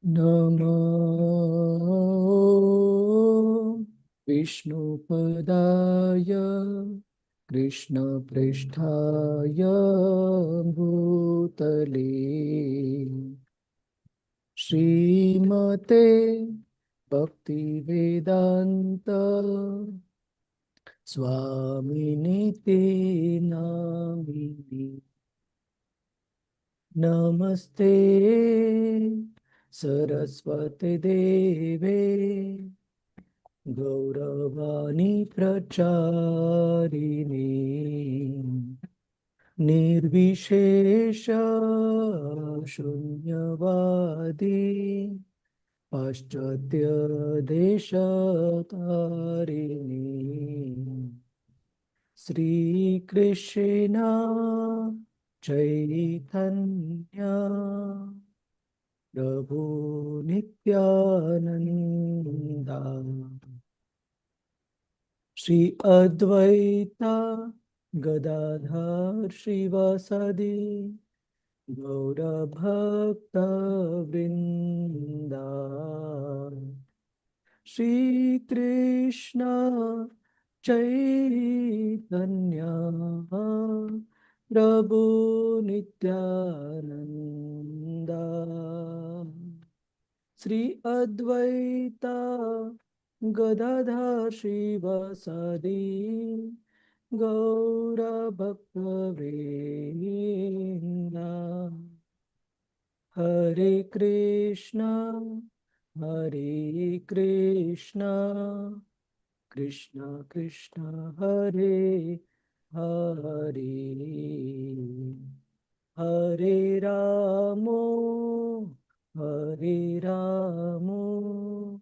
Namo Vishnupadaya Krishnapristhaya Bhutale Srimate Bhaktivedanta Swaminiti Namini Namaste Saraswati Deve Gauravani Pracharini Nirvishesha Shunyavadi Paschatya Desatarini Sri Krishna Chaitanya Prabhu Nityananda Shri Advaita Gadadhar Shivasadi Gaura Bhakta Vrinda Shri Krishna Chaitanya Prabhu Nityananda Sri Advaita Gadadhar Shivasadi Gaura Bhakta Vrinda Hare Krishna Hare Krishna Krishna Krishna Hare Hare Hare Ramo Hare Ramo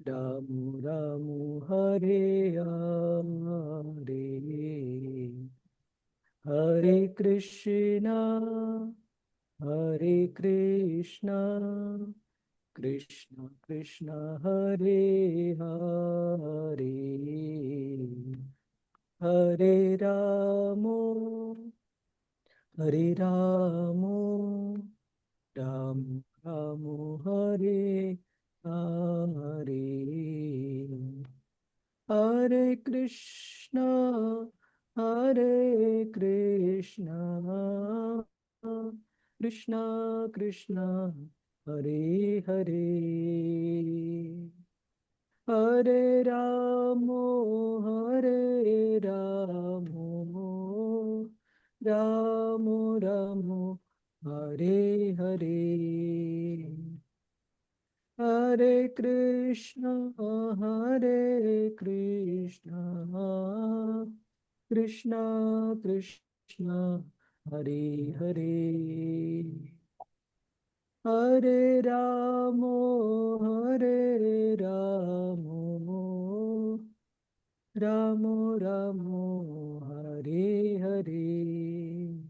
Ramu Ramu Hare Hare Hare Krishna Hare Krishna Krishna Krishna Hare Hare Hare Ramo Hare Ramo Ram Ramo Hare Hare Hare Krishna Hare Krishna Krishna Krishna Hare Hare Hare Ramo Hare Ramo Ramo Ramo Hare Hare Hare Krishna Hare Krishna Krishna Krishna Hare Hare Hare Ramo Hare Ramo Ramo Ramo Hare Hare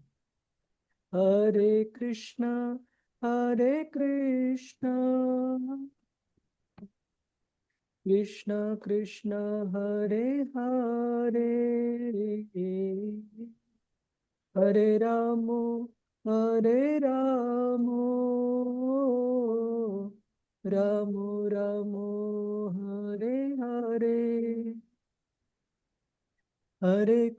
Hare Krishna Hare Krishna Krishna Krishna Hare Hare Hare Ramo Hare Ramo Ramo Ramo Hare Hare Hare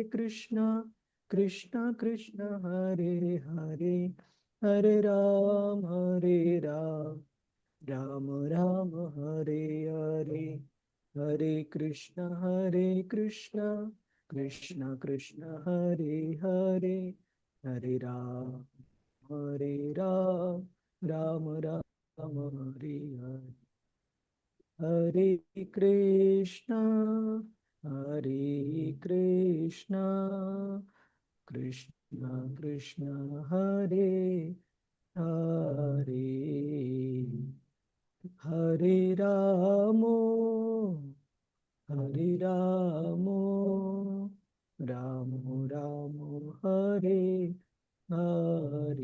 Krishna Krishna Krishna Hare Hare Hare Ram Ram Ram Hare Hare Hare Krishna Krishna Krishna Hare Hare Hare Ram Ram Ram Hare Hare Hare Krishna Krishna Krishna Hare Hare Hare Ramo Hare Ramo Ramo Ramo Hare Hare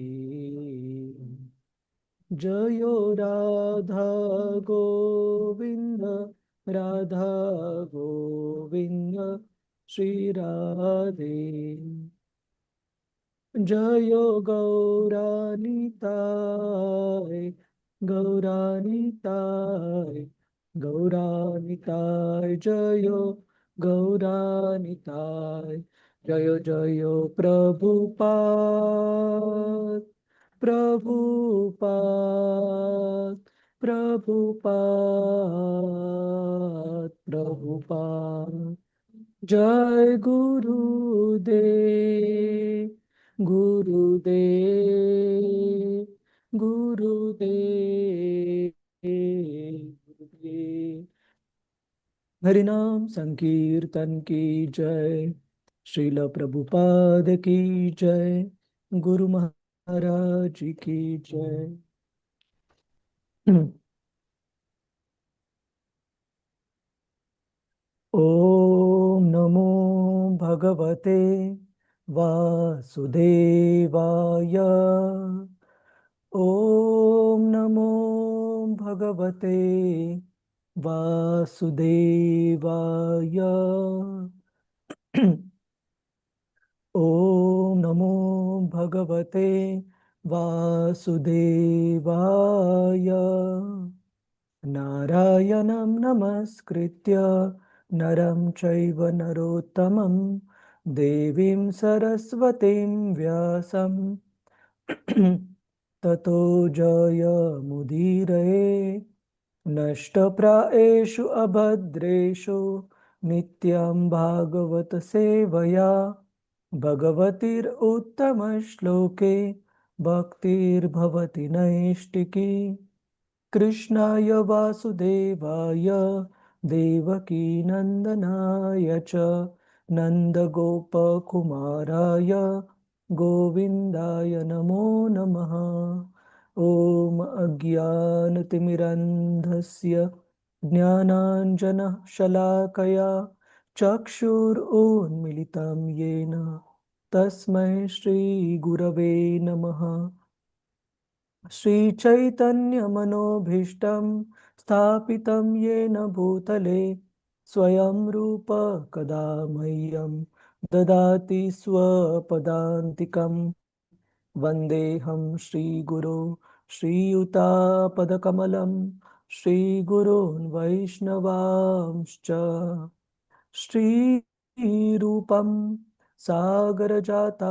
Jayo Radha Govinda Radha Govinda Shri Radhe Jayo Gauranitai Gauranitai, Gauranitai, Jayo, Gauranitai, Jayo Jayo Prabhupada, Prabhupada, Prabhupada, Prabhupada. Jai Gurudev, Gurudev, Gurudev, Gurudev. हरिनाम संकीर्तन की जय, श्रील प्रभुपाद की जय, गुरु महाराज की जय। ओम नमो भगवते वासुदेवाय। ओम नमो भगवते वासुदेवाय। ओम नमो भगवते वासुदेवाय। नारायणं नमस्कृत्य नरं चैव नरोत्तमं देवीं सरस्वतीं व्यासं ततो जयमुदीरये। नष्टप्रायेषु अभद्रेषु नित्यं भागवत सेवया भगवतीरुत्तमश्लोके भक्तिर्भवति नैष्टिकी। कृष्णाय वासुदेवाय देवकीनन्दनाय च नन्दगोपकुमाराय गोविन्दाय नमो नमः। ॐ अज्ञानतिमिरन्धस्य ज्ञानाञ्जनशलाकया चक्षुरुन्मिलितं येन तस्मै श्रीगुरवे नमः। श्रीचैतन्यमनोभीष्टं स्थापितं येन भूतले स्वयं रूप कदा मह्यं ददाति स्वपदान्तिकं। वन्देऽहं श्रीगुरो श्रीयुतापदकमलं श्रीगुरोन् वैष्णवांश्च। श्रीरूपं सागरजातां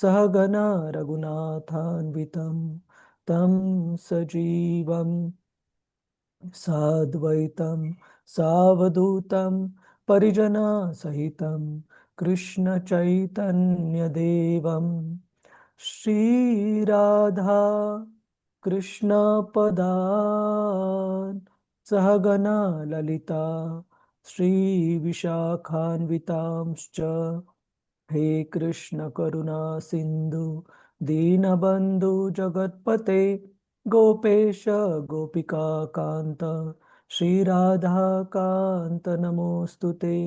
सहगना रघुनाथान्वितं तं सजीवं साद्वैतं सावधूतं परिजनसहितं कृष्णचैतन्यदेवं श्रीराधा कृष्णपदान् सहगना ललिता श्रीविशाखान्वितांश्च। हे कृष्ण करुणा सिंधु दीनबंधु जगतपते गोपेश गोपिका कांत श्री राधा कांत नमोस्तुते।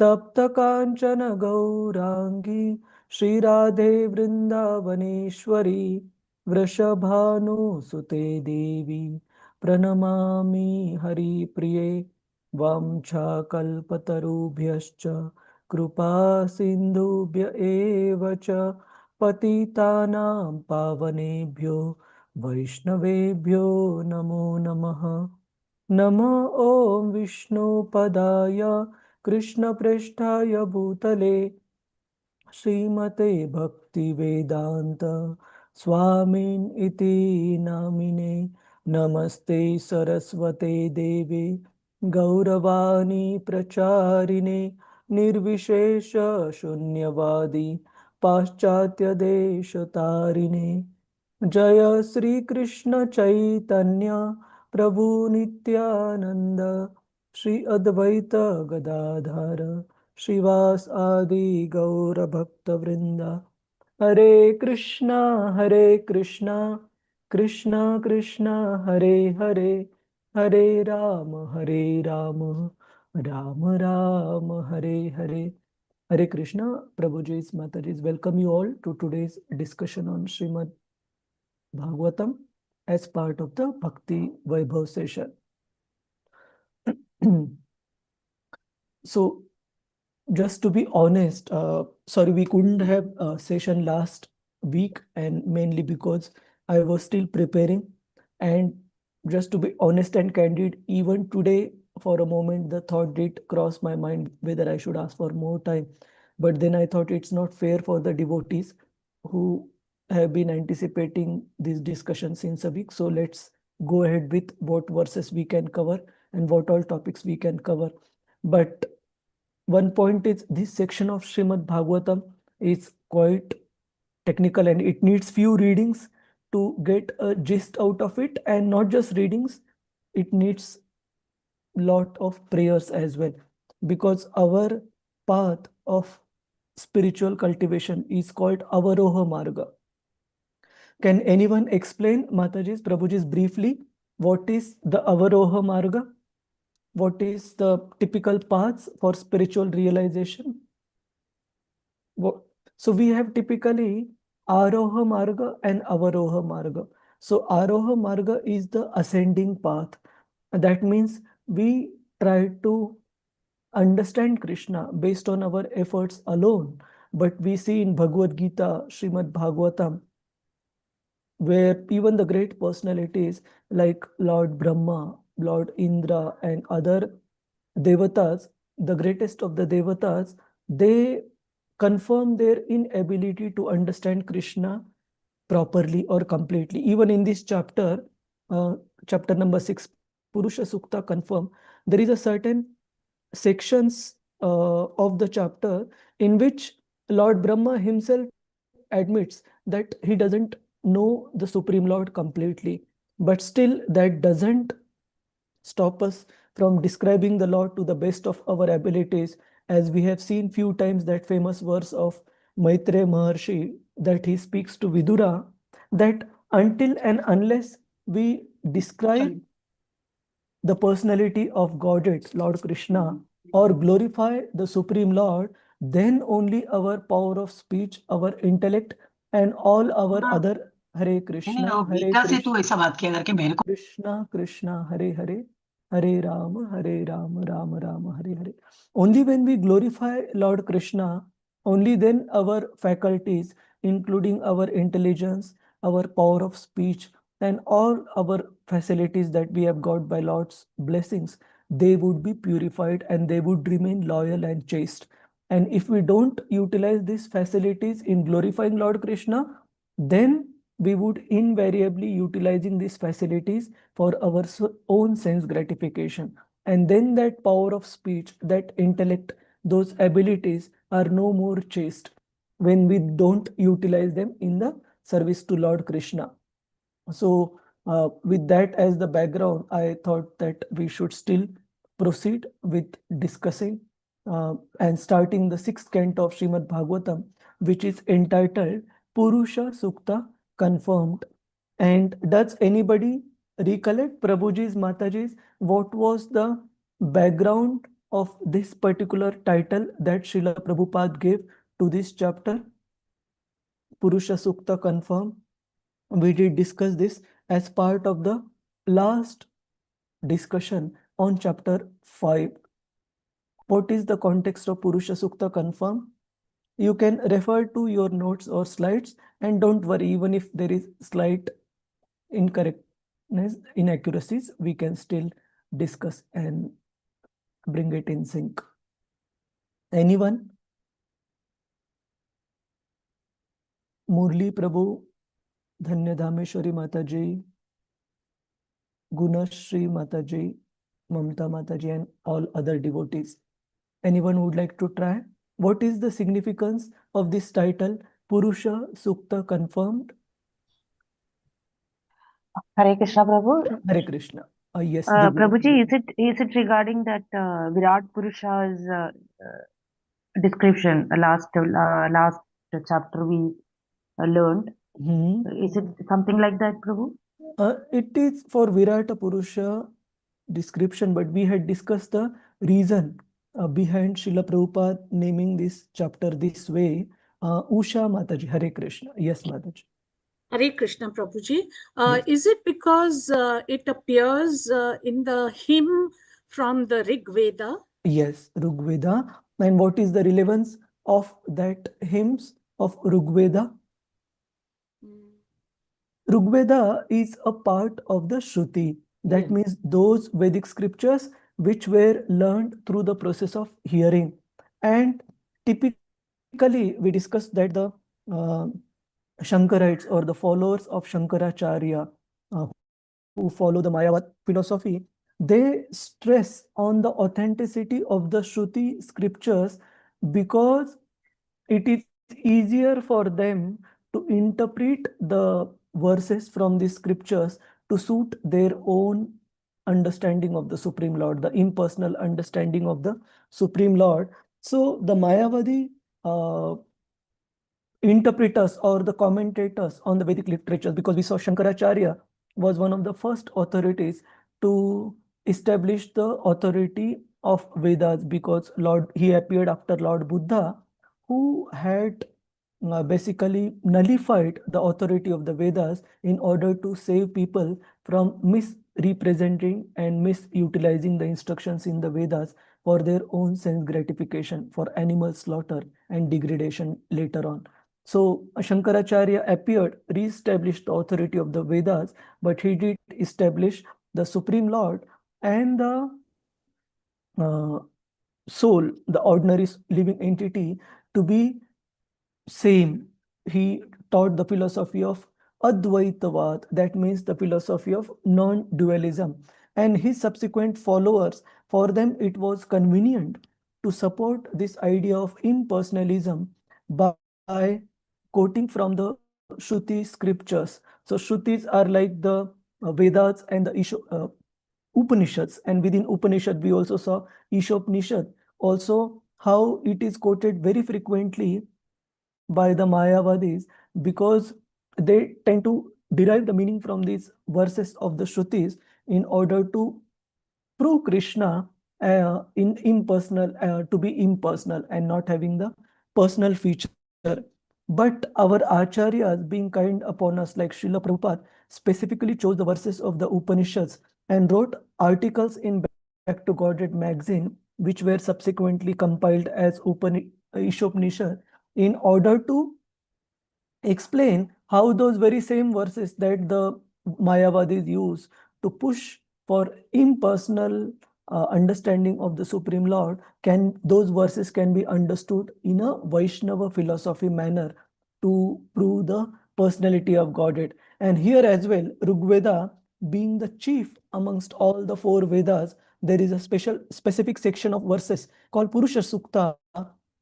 तप्त कांचन गौरांगी श्री राधे वृंदावनेश्वरी वृषभानुसुते देवी प्रणमामि हरिप्रिये। वाञ्छाकल्पतरुभ्यश्च कृपा सिन्धुभ्य एव च पतितानां पावनेभ्यो वैष्णवेभ्यो नमो नमः। नमो ॐ विष्णुपदाय कृष्णप्रेष्ठाय भूतले श्रीमते भक्तिवेदांत स्वामिन् इति नामिने। नमस्ते सरस्वते देवे गौरवाणी प्रचारिणे निर्विशेष शून्यवादी पाश्चात्य देश तारिणे। जय श्री कृष्ण चैतन्य प्रभु नित्यानंद श्री अद्वैत गदाधर श्रीवास आदि गौर भक्त वृंदा। हरे कृष्णा कृष्णा कृष्णा हरे हरे, हरे Ram Ram Ram Ram Hare Hare. Hare Krishna, Prabhuji's Mataji's welcome you all to today's discussion on Srimad Bhagavatam as part of the Bhakti Vaibhav session. So, just to be honest, sorry we couldn't have a session last week, and mainly because I was still preparing. And just to be honest and candid, even today, for a moment, the thought did cross my mind whether I should ask for more time. But then I thought it's not fair for the devotees who have been anticipating this discussion since a week. So let's go ahead with what verses we can cover and what all topics we can cover. But one point is this section of Srimad Bhagavatam is quite technical and it needs few readings to get a gist out of it, and not just readings, it needs lot of prayers as well, because our path of spiritual cultivation is called Avaroha Marga. Can anyone explain, Mataji's, Prabhuji's, briefly what is the Avaroha Marga? What is the typical paths for spiritual realization? So we have typically Aroha Marga and Avaroha Marga. So Aroha Marga is the ascending path. That means we try to understand Krishna based on our efforts alone. But we see in Bhagavad Gita, Srimad Bhagavatam, where even the great personalities like Lord Brahma, Lord Indra, and other devatas, the greatest of the devatas, they confirm their inability to understand Krishna properly or completely. Even in this chapter, chapter number 6, Purusha Sukta confirm, there is a certain sections of the chapter in which Lord Brahma himself admits that he doesn't know the Supreme Lord completely. But still, that doesn't stop us from describing the Lord to the best of our abilities, as we have seen few times that famous verse of Maitreya Maharshi that he speaks to Vidura, that until and unless we describe the personality of Godhead, Lord Krishna, or glorify the Supreme Lord, then only our power of speech, our intellect, and all our other Hare Krishna, Hare Krishna, Krishna Krishna, Hare Hare, Hare Rama, Rama Rama, Hare Hare. Only when we glorify Lord Krishna, only then our faculties, including our intelligence, our power of speech, and all our facilities that we have got by Lord's blessings, they would be purified and they would remain loyal and chaste. And if we don't utilize these facilities in glorifying Lord Krishna, then we would invariably utilizing these facilities for our own sense gratification. And then that power of speech, that intellect, those abilities are no more chaste when we don't utilize them in the service to Lord Krishna. So with that as the background, I thought that we should still proceed with discussing and starting the 6th canto of Srimad Bhagavatam, which is entitled Purusha Sukta Confirmed. And does anybody recollect, Prabhuji's, Mataji's, what was the background of this particular title that Srila Prabhupada gave to this chapter? Purusha Sukta Confirmed. We did discuss this as part of the last discussion on chapter 5. What is the context of Purusha Sukta Confirm? You can refer to your notes or slides, and don't worry, even if there is slight incorrectness, inaccuracies, we can still discuss and bring it in sync. Anyone? Murli Prabhu, Dhanya Dhameshwari Mataji, Gunashri Mataji, Mamta Mataji, and all other devotees. Anyone would like to try? What is the significance of this title, Purusha Sukta Confirmed? Hare Krishna, Prabhu. Hare Krishna. Yes. Prabhuji, is it regarding that Virat Purusha's description? Last chapter we learned. Is it something like that, Prabhu? It is for Virata Purusha description, but we had discussed the reason behind Srila Prabhupada naming this chapter this way. Usha Mataji, Hare Krishna. Yes, Mataji. Hare Krishna, Prabhuji. Is it because it appears in the hymn from the Rig Veda? Yes, Rig Veda. And what is the relevance of that hymns of Rig Veda? Rigveda is a part of the Shruti. That means those Vedic scriptures which were learned through the process of hearing. And typically, we discussed that the uh, Shankarites or the followers of Shankaracharya, who follow the Mayavad philosophy, they stress on the authenticity of the Shruti scriptures because it is easier for them to interpret the verses from the scriptures to suit their own understanding of the Supreme Lord, the impersonal understanding of the Supreme Lord. So the Mayavadi interpreters or the commentators on the Vedic literatures, because we saw Shankaracharya was one of the first authorities to establish the authority of Vedas, because he appeared after Lord Buddha, who had basically nullified the authority of the Vedas in order to save people from misrepresenting and misutilizing the instructions in the Vedas for their own sense gratification, for animal slaughter and degradation later on. So Shankaracharya appeared, re-established the authority of the Vedas, but he did establish the Supreme Lord and the soul, the ordinary living entity, to be same. He taught the philosophy of Advaitavad, that means the philosophy of non-dualism. And his subsequent followers, for them it was convenient to support this idea of impersonalism by quoting from the Shruti scriptures. So Shrutis are like the Vedas and the Upanishads, and within Upanishad we also saw Ishopanishad, also how it is quoted very frequently by the Mayavadis, because they tend to derive the meaning from these verses of the Shrutis in order to prove Krishna in impersonal, to be impersonal and not having the personal feature. But our acharyas, being kind upon us, like Srila Prabhupada, specifically chose the verses of the Upanishads and wrote articles in Back to Godhead magazine, which were subsequently compiled as Ishopanishad, in order to explain how those very same verses that the Mayavadis use to push for impersonal understanding of the Supreme Lord, those verses can be understood in a Vaishnava philosophy manner to prove the personality of Godhead. And here as well, Rigveda being the chief amongst all the four Vedas, there is a specific section of verses called Purusha Sukta,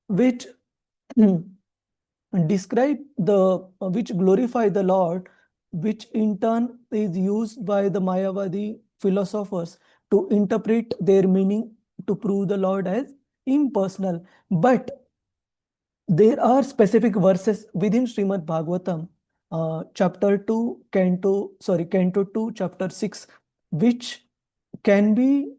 which describe the which glorify the Lord, which in turn is used by the Mayavadi philosophers to interpret their meaning to prove the Lord as impersonal. But there are specific verses within Srimad Bhagavatam, chapter 2, Canto 2, chapter 6, which can be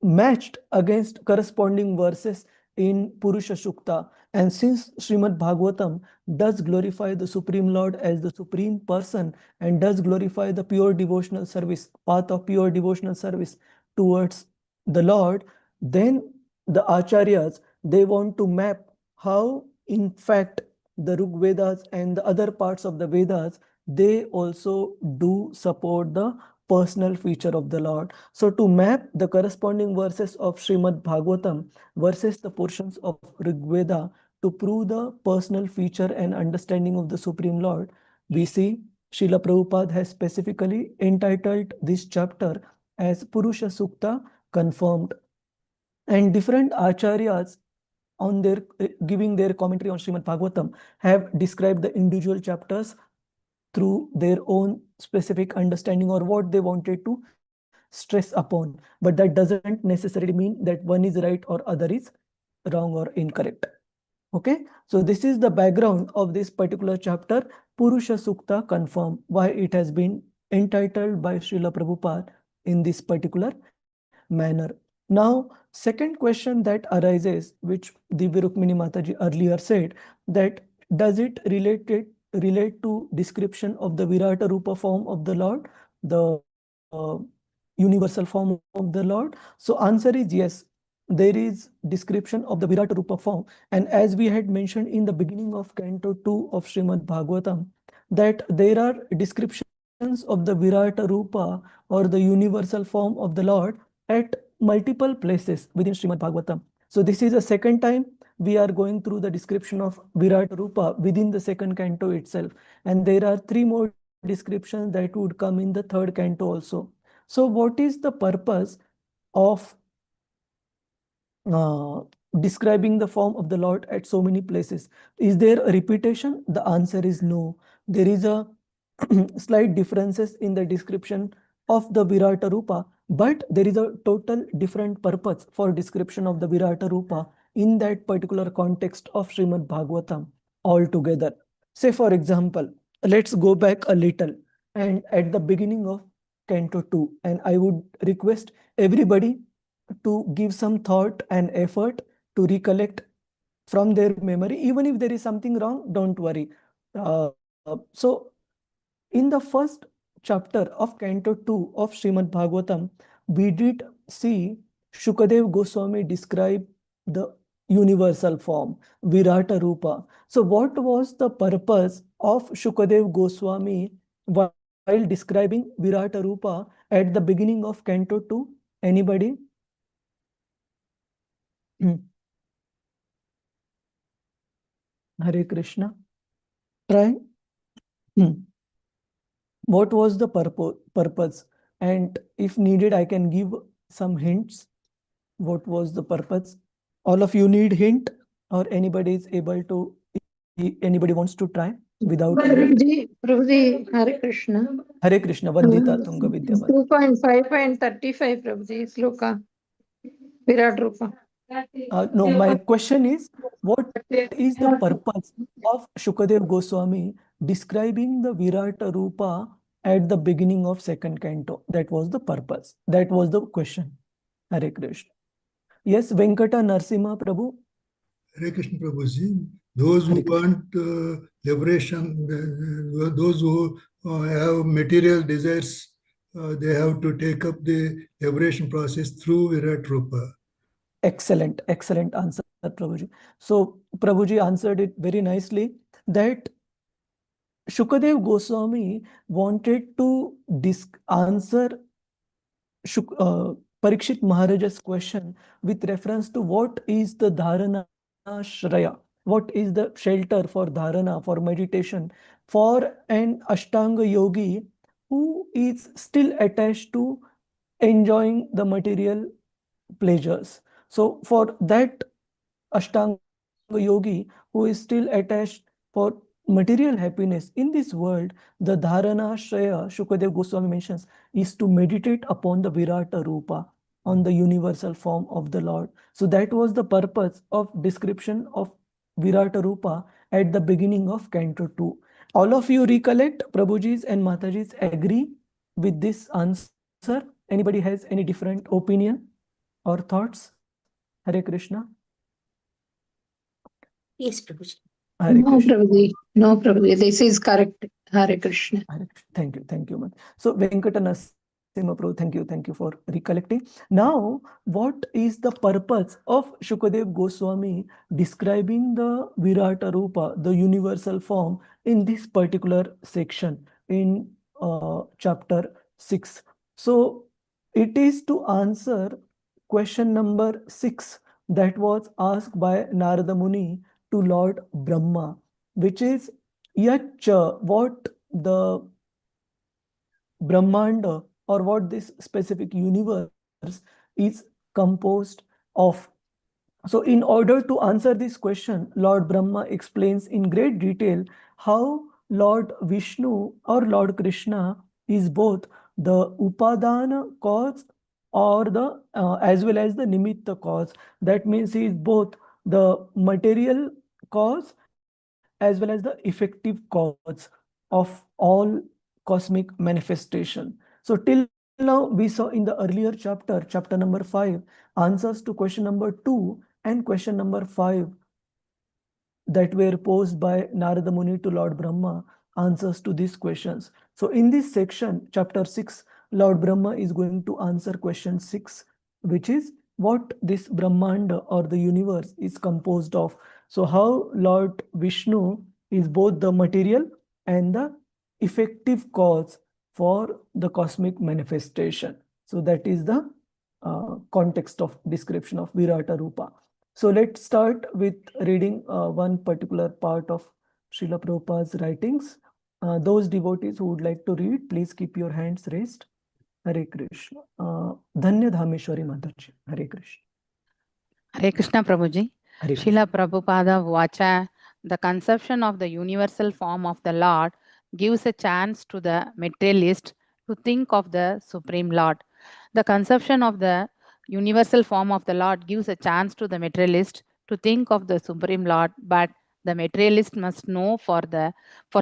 matched against corresponding verses in Purusha Sukta. And since Srimad Bhagavatam does glorify the Supreme Lord as the Supreme Person and does glorify the pure devotional service, path of pure devotional service towards the Lord, then the Acharyas, they want to map how, in fact, the Rig and the other parts of the Vedas, they also do support the personal feature of the Lord. So to map the corresponding verses of Srimad Bhagavatam versus the portions of Rigveda to prove the personal feature and understanding of the Supreme Lord, we see Srila Prabhupada has specifically entitled this chapter as Purusha Sukta Confirmed. And different acharyas on their giving their commentary on Srimad Bhagavatam have described the individual chapters through their own specific understanding or what they wanted to stress upon. But that doesn't necessarily mean that one is right or other is wrong or incorrect. Okay, so this is the background of this particular chapter, Purusha Sukta Confirm, why it has been entitled by Srila Prabhupada in this particular manner. Now, second question that arises, which Divya Rukmini Mataji earlier said, that does it relate to description of the Virata Rupa form of the Lord, the universal form of the Lord? So answer is yes. There is description of the Virata Rupa form. And as we had mentioned in the beginning of Canto 2 of Srimad Bhagavatam, that there are descriptions of the Virata Rupa or the universal form of the Lord at multiple places within Srimad Bhagavatam. So this is the second time we are going through the description of Virata Rupa within the second canto itself. And there are 3 more descriptions that would come in the third canto also. So what is the purpose of describing the form of the Lord at so many places? Is there a repetition? The answer is no. There is a slight differences in the description of the Virata Rupa, but there is a total different purpose for description of the Virata Rupa in that particular context of Srimad Bhagavatam altogether. Say for example, let's go back a little and at the beginning of Canto 2, and I would request everybody to give some thought and effort to recollect from their memory. Even if there is something wrong, don't worry. So in the first chapter of Canto 2 of Srimad Bhagavatam, we did see Shukadev Goswami describe the universal form, Virata Rupa. So what was the purpose of Shukadev Goswami while describing Virata Rupa at the beginning of Canto 2? Anybody? Hare Krishna. Try. What was the purpose? And if needed, I can give some hints. What was the purpose? All of you need hint, or anybody is able to, anybody wants to try without Prabhuji, Hare Krishna. Hare Krishna, Vandita Tunga Vidyavat. 2.5.35, Prabhuji, Sloka. Virat Rupa. No, my question is, what is the purpose of Shukadev Goswami describing the Virata Rupa at the beginning of second canto? That was the purpose. That was the question. Hare Krishna. Yes, Venkata Narsimha Prabhu. Hare Krishna Prabhuji. Those who want liberation, those who have material desires, they have to take up the liberation process through Virat Rupa. Excellent, excellent answer, Prabhuji. So, Prabhuji answered it very nicely that Shukadev Goswami wanted to answer Parikshit Maharaja's question with reference to what is the dharana shraya, what is the shelter for dharana, for meditation, for an Ashtanga yogi who is still attached to enjoying the material pleasures. So for that Ashtanga yogi who is still attached for material happiness in this world, the dharana shraya Shukadev Goswami mentions is to meditate upon the Virata Rupa, on the universal form of the Lord. So that was the purpose of description of Virata Rupa at the beginning of Canto 2. All of you recollect, Prabhujis and Matajis agree with this answer? Anybody has any different opinion or thoughts? Hare Krishna. Yes, Prabhuji. No, Prabhuji. No, Prabhuji. This is correct. Hare Krishna. Thank you much. So Venkata Narasimha Prabhu, thank you for recollecting. Now, what is the purpose of Shukadev Goswami describing the Virata Rupa, the universal form, in this particular section in chapter 6? So it is to answer question number 6 that was asked by Narada Muni to Lord Brahma, which is Yacha, what the Brahmanda or what this specific universe is composed of. So in order to answer this question, Lord Brahma explains in great detail how Lord Vishnu or Lord Krishna is both the Upadana cause or the as well as the Nimitta cause. That means he is both the material cause as well as the effective cause of all cosmic manifestation. So till now we saw in the earlier chapter, chapter number 5, answers to question number 2 and question number 5 that were posed by Narada Muni to Lord Brahma, answers to these questions. So in this section, chapter 6, Lord Brahma is going to answer question 6, which is what this Brahmanda or the universe is composed of. So how Lord Vishnu is both the material and the effective cause for the cosmic manifestation. So that is the context of description of Virata Rupa. So let's start with reading one particular part of Srila Prabhupada's writings. Those devotees who would like to read, please keep your hands raised. Hare Krishna. Dhanya Dhameshwari Mataji. Hare Krishna. Hare Krishna Prabhuji. Hare Krishna. Srila Prabhupada Vacha, the conception of the universal form of the Lord gives a chance to the materialist to think of the Supreme Lord. The conception of the universal form of the Lord gives a chance to the materialist to think of the Supreme Lord, but the materialist must know for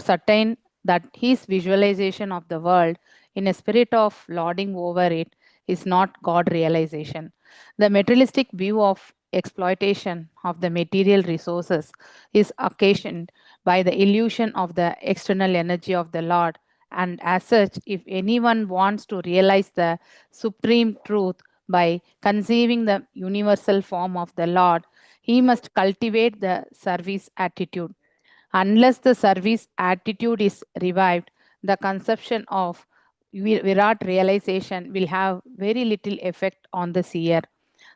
certain that his visualization of the world in a spirit of lording over it is not God realization. The materialistic view of exploitation of the material resources is occasioned by the illusion of the external energy of the Lord, and as such, if anyone wants to realize the supreme truth by conceiving the universal form of the Lord, he must cultivate the service attitude. Unless the service attitude is revived, the conception of Virat realization will have very little effect on the seer.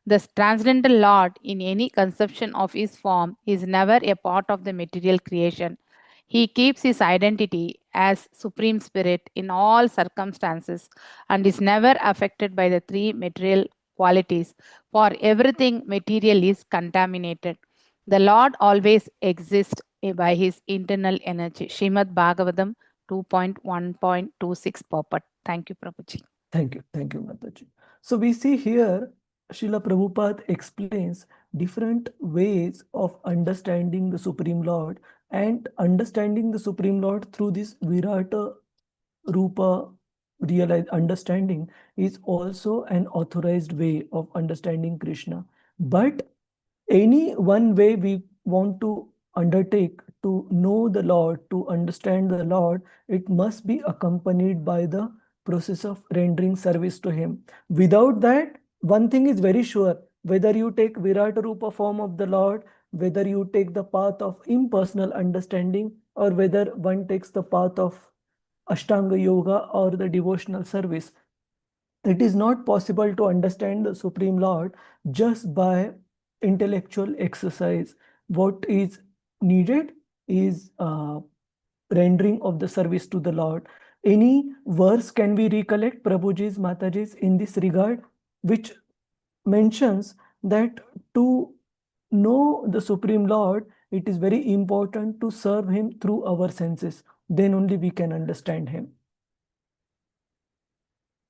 The transcendental Lord, in any conception of his form, is never a part of the material creation. He keeps his identity as Supreme Spirit in all circumstances and is never affected by the three material qualities, for everything material is contaminated. The Lord always exists by his internal energy. Srimad Bhagavatam 2.1.26 Popat. Thank you, Prabhuji. Thank you, Mataji. So we see here Srila Prabhupada explains different ways of understanding the Supreme Lord, and understanding the Supreme Lord through this Virata Rupa understanding is also an authorized way of understanding Krishna. But any one way we want to undertake to know the Lord, to understand the Lord, it must be accompanied by the process of rendering service to him. Without that, one thing is very sure: whether you take Virata Rupa form of the Lord, whether you take the path of impersonal understanding, or whether one takes the path of Ashtanga Yoga or the devotional service, it is not possible to understand the Supreme Lord just by intellectual exercise. What is needed is rendering of the service to the Lord. Any verse can we recollect, Prabhuji's, Mataji's, in this regard, which mentions that to know the Supreme Lord, it is very important to serve him through our senses. Then only we can understand him.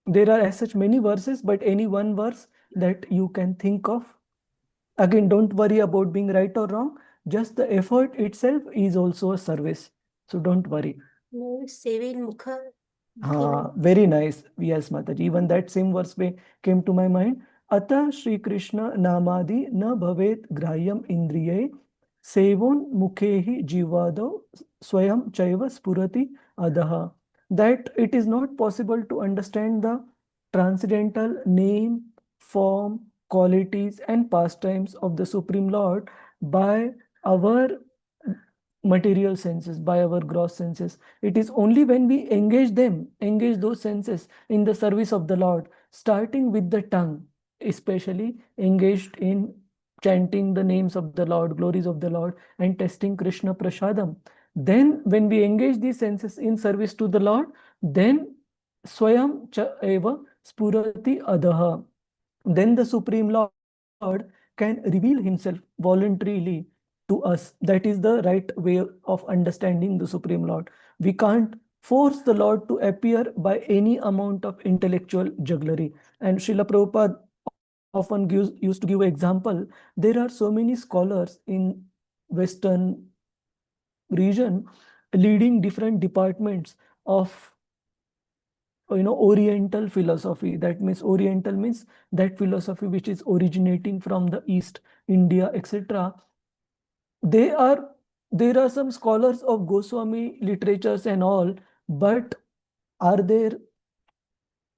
There are as such many verses, but any one verse that you can think of. Again, don't worry about being right or wrong. Just the effort itself is also a service. So don't worry. Very nice. Yes, Mataji. Even that same verse came to my mind. Ata Shri Krishna namadi na bhavet grahyam indriye sevon mukhehi jivado swayam chaiva spurati adaha. That it is not possible to understand the transcendental name, form, qualities, and pastimes of the Supreme Lord by our material senses, by our gross senses. It is only when we engage those senses in the service of the Lord, starting with the tongue, especially engaged in chanting the names of the Lord, glories of the Lord, and testing Krishna Prasadam. Then when we engage these senses in service to the Lord, then Swayam cha eva spurati adaha. Then the Supreme Lord can reveal himself voluntarily to us. That is the right way of understanding the Supreme Lord. We can't force the Lord to appear by any amount of intellectual jugglery. And Srila Prabhupada often used to give an example. There are so many scholars in Western region leading different departments of Oriental philosophy. That means Oriental means that philosophy which is originating from the East, India, etc. There are some scholars of Goswami literatures and all, but are there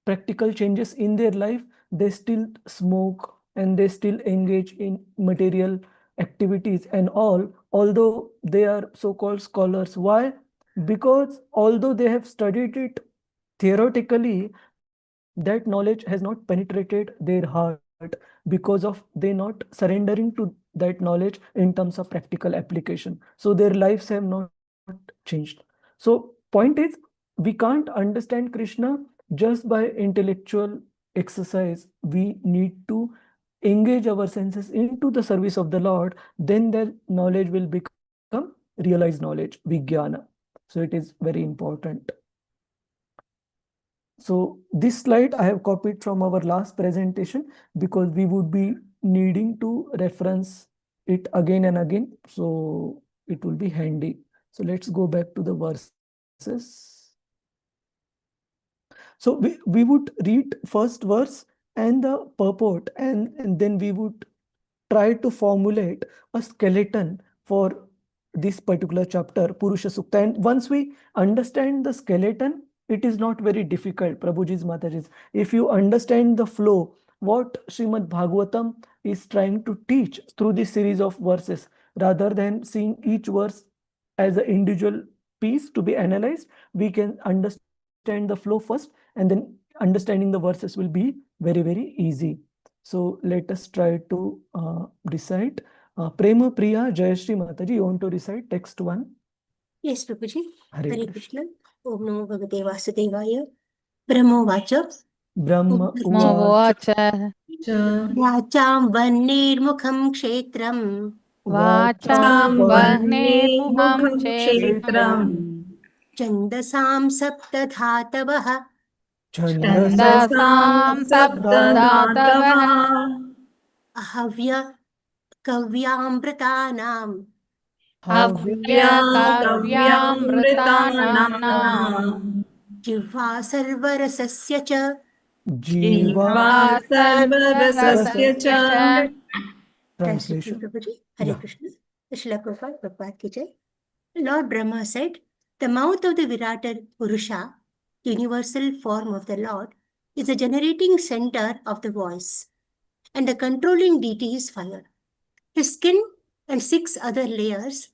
practical changes in their life? They still smoke and they still engage in material activities and all, although they are so-called scholars. Why? Because although they have studied it theoretically, that knowledge has not penetrated their heart because of they not surrendering to that knowledge in terms of practical application. So their lives have not changed. So point is, we can't understand Krishna just by intellectual exercise. We need to engage our senses into the service of the Lord. Then that knowledge will become realized knowledge, vijnana. So it is very important. So this slide I have copied from our last presentation because we would be needing to reference it again and again. So it will be handy. So let's go back to the verses. So we would read first verse and the purport, and then we would try to formulate a skeleton for this particular chapter, Purusha Sukta. And once we understand the skeleton, it is not very difficult, Prabhuji's Mataji's. If you understand the flow, what Srimad Bhagavatam is trying to teach through this series of verses, rather than seeing each verse as an individual piece to be analyzed, we can understand the flow first, and then understanding the verses will be very, very easy. So let us try to recite. Prema Priya Jayashri Mataji, you want to recite text 1? Yes, Prabhuji. Hare Hare Krishna. Krishna. Om Namo Bhagavate Vasudevaya. Brahmo Vacha. Brahma Uvacha Vacham Vannirmukham Kshetram. Vacham Vahnemukham Kshetram. Chandasam Saptadhatavah. Chandasam Saptadhatavah Ahavya Kavyamritanam. Havya Kavyamritanam Jivva Sarvarasasya Cha. Jiva Sarvarasasya Cha. Translation, Translation. Prabhuji. Hare Yeah. Krishna. Srila Prabhupada ki jai. Lord Brahma said, the mouth of the Virata Purusha, the universal form of the Lord, is the generating center of the voice, and the controlling deity is fire. His skin and 6 other layers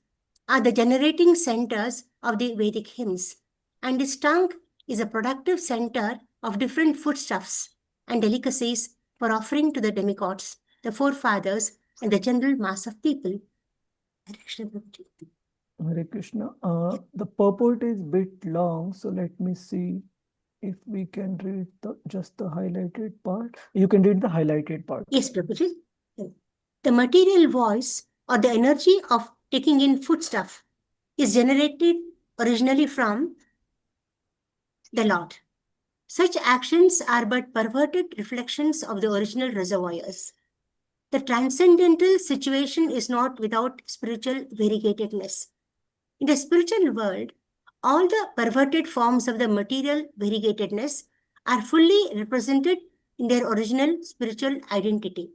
are the generating centers of the Vedic hymns, and his tongue is a productive center of different foodstuffs and delicacies for offering to the demigods, the forefathers, and the general mass of people. Hare Krishna, Prabhuji. Hare Krishna. The purport is bit long, so let me see if we can read just the highlighted part. You can read the highlighted part. Yes, Prabhuji. The material voice or the energy of taking in foodstuff is generated originally from the Lord. Such actions are but perverted reflections of the original reservoirs. The transcendental situation is not without spiritual variegatedness. In the spiritual world, all the perverted forms of the material variegatedness are fully represented in their original spiritual identity.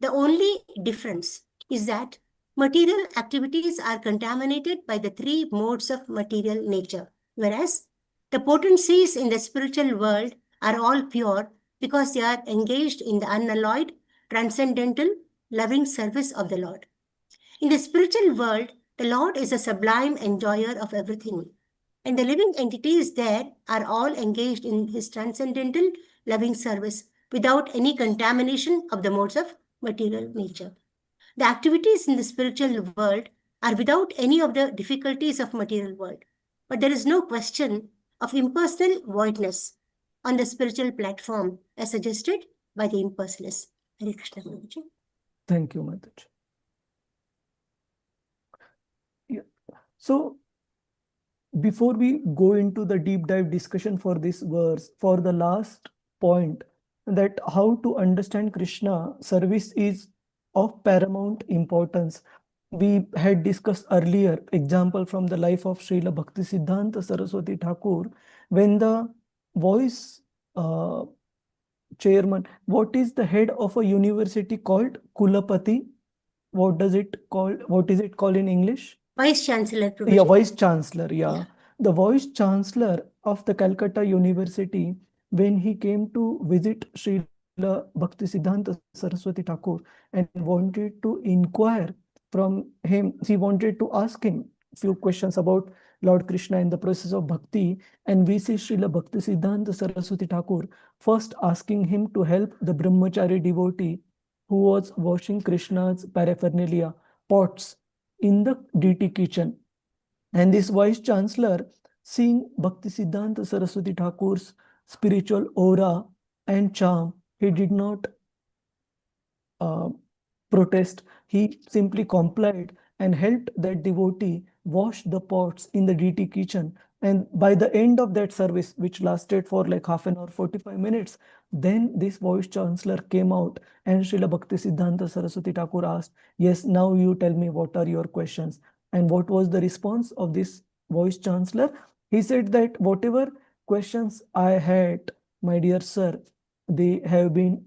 The only difference is that material activities are contaminated by the 3 modes of material nature, whereas the potencies in the spiritual world are all pure because they are engaged in the unalloyed, transcendental, loving service of the Lord. In the spiritual world, the Lord is a sublime enjoyer of everything, and the living entities there are all engaged in his transcendental loving service without any contamination of the modes of material nature. The activities in the spiritual world are without any of the difficulties of material world, but there is no question of impersonal voidness on the spiritual platform as suggested by the impersonalists. Hare Krishna, Prabhuji. Thank you, Mataji. Yeah. So before we go into the deep dive discussion for this verse, for the last point, that how to understand Krishna service is of paramount importance. We had discussed earlier example from the life of Srila Bhakti Siddhanta Saraswati Thakur, when the voice chairman, what is the head of a university called? Kulapati. What is it called in English? Vice Chancellor, Prabhuji. Yeah, Vice Chancellor, yeah. The Vice Chancellor of the Calcutta University, when he came to visit Srila Bhakti Siddhanta Saraswati Thakur and wanted to inquire from him, he wanted to ask him few questions about Lord Krishna in the process of bhakti, and we see Srila Bhaktisiddhanta Saraswati Thakur first asking him to help the brahmachari devotee who was washing Krishna's paraphernalia, pots, in the deity kitchen. And this vice chancellor, seeing Bhaktisiddhanta Saraswati Thakur's spiritual aura and charm, he did not protest. He simply complied and helped that devotee wash the pots in the deity kitchen. And by the end of that service, which lasted for like half an hour, 45 minutes, then this vice chancellor came out and Srila Bhaktisiddhanta Saraswati Thakur asked, yes, now you tell me what are your questions. And what was the response of this vice chancellor? He said that whatever questions I had, my dear sir, they have been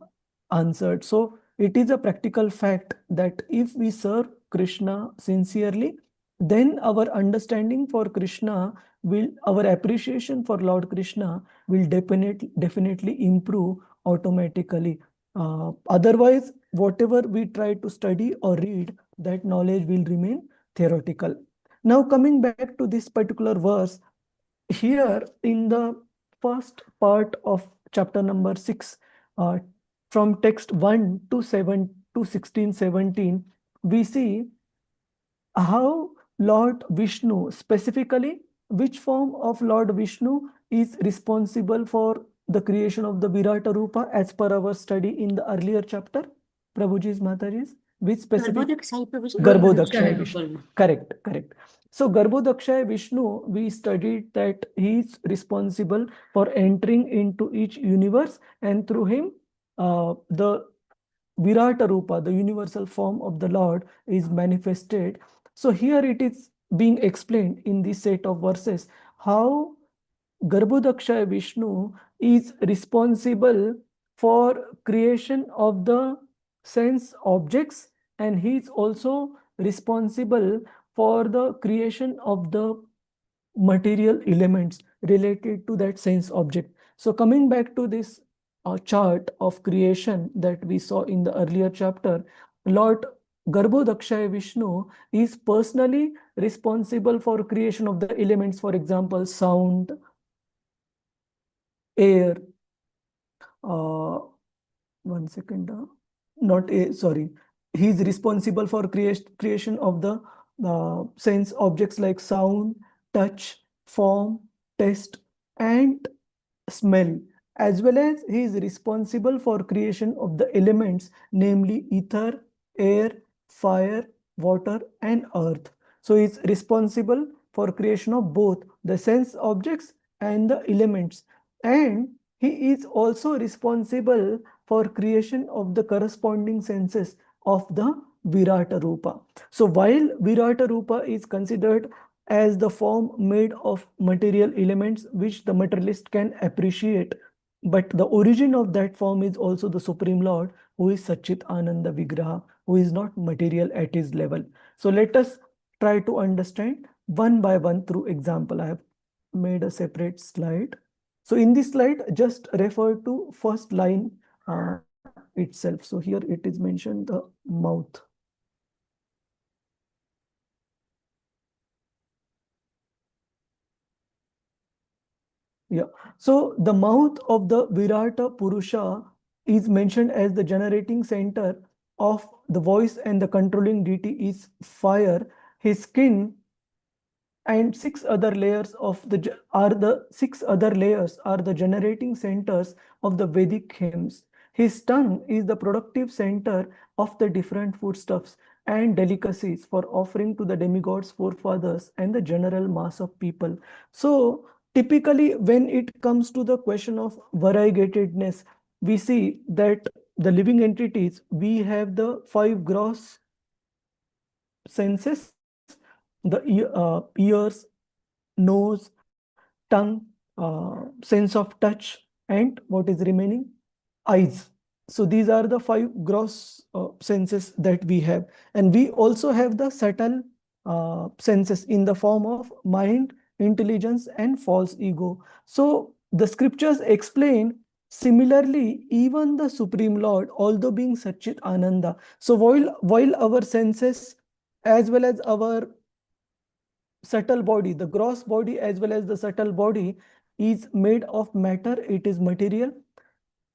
answered. So it is a practical fact that if we serve Krishna sincerely, then our understanding for Krishna will, our appreciation for Lord Krishna will definitely improve automatically. Otherwise, whatever we try to study or read, that knowledge will remain theoretical. Now, coming back to this particular verse, here in the first part of chapter number 6, from text 1 to 7 to 16, 17, we see how Lord Vishnu, specifically which form of Lord Vishnu is responsible for the creation of the Virata Rupa as per our study in the earlier chapter. Prabhuji's Mataji's, which specific? Garbhodakshaya Vishnu. Correct, correct. So Garbhodakshaya Vishnu, we studied that he is responsible for entering into each universe, and through him the Virata Rupa, the universal form of the Lord, is manifested. So here it is being explained in this set of verses how Garbhodakshaya Vishnu is responsible for creation of the sense objects, and he is also responsible for the creation of the material elements related to that sense object. So coming back to this chart of creation that we saw in the earlier chapter, Lord Garbhodakshaya Vishnu is personally responsible for creation of the elements, for example, sound, air, one second, not air, sorry. He is responsible for creation of the sense objects like sound, touch, form, taste, and smell, as well as he is responsible for creation of the elements, namely ether, air, fire, water, and earth. So he is responsible for creation of both the sense objects and the elements. And he is also responsible for creation of the corresponding senses of the Virata Rupa. So while Virata Rupa is considered as the form made of material elements which the materialist can appreciate, but the origin of that form is also the Supreme Lord, who is Satchit Ananda Vigraha, who is not material at his level. So let us try to understand one by one through example. I have made a separate slide. So in this slide, just refer to first line itself. So here it is mentioned the mouth. Yeah. So the mouth of the Virata Purusha is mentioned as the generating center of the voice, and the controlling deity is fire. His skin and six other layers are the generating centers of the Vedic hymns. His tongue is the productive center of the different foodstuffs and delicacies for offering to the demigods, forefathers, and the general mass of people. So typically, when it comes to the question of variegatedness, we see that the living entities, we have the 5 gross senses, the ears, nose, tongue, sense of touch, and what is remaining? Eyes. So these are the 5 gross senses that we have. And we also have the subtle senses in the form of mind, intelligence, and false ego. So the scriptures explain similarly, even the Supreme Lord, although being Satchit Ananda. So while our senses as well as our subtle body, the gross body as well as the subtle body is made of matter, it is material.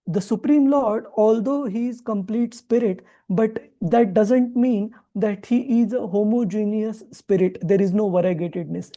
The Supreme Lord, although he is complete spirit, but that doesn't mean that he is a homogeneous spirit. There is no variegatedness.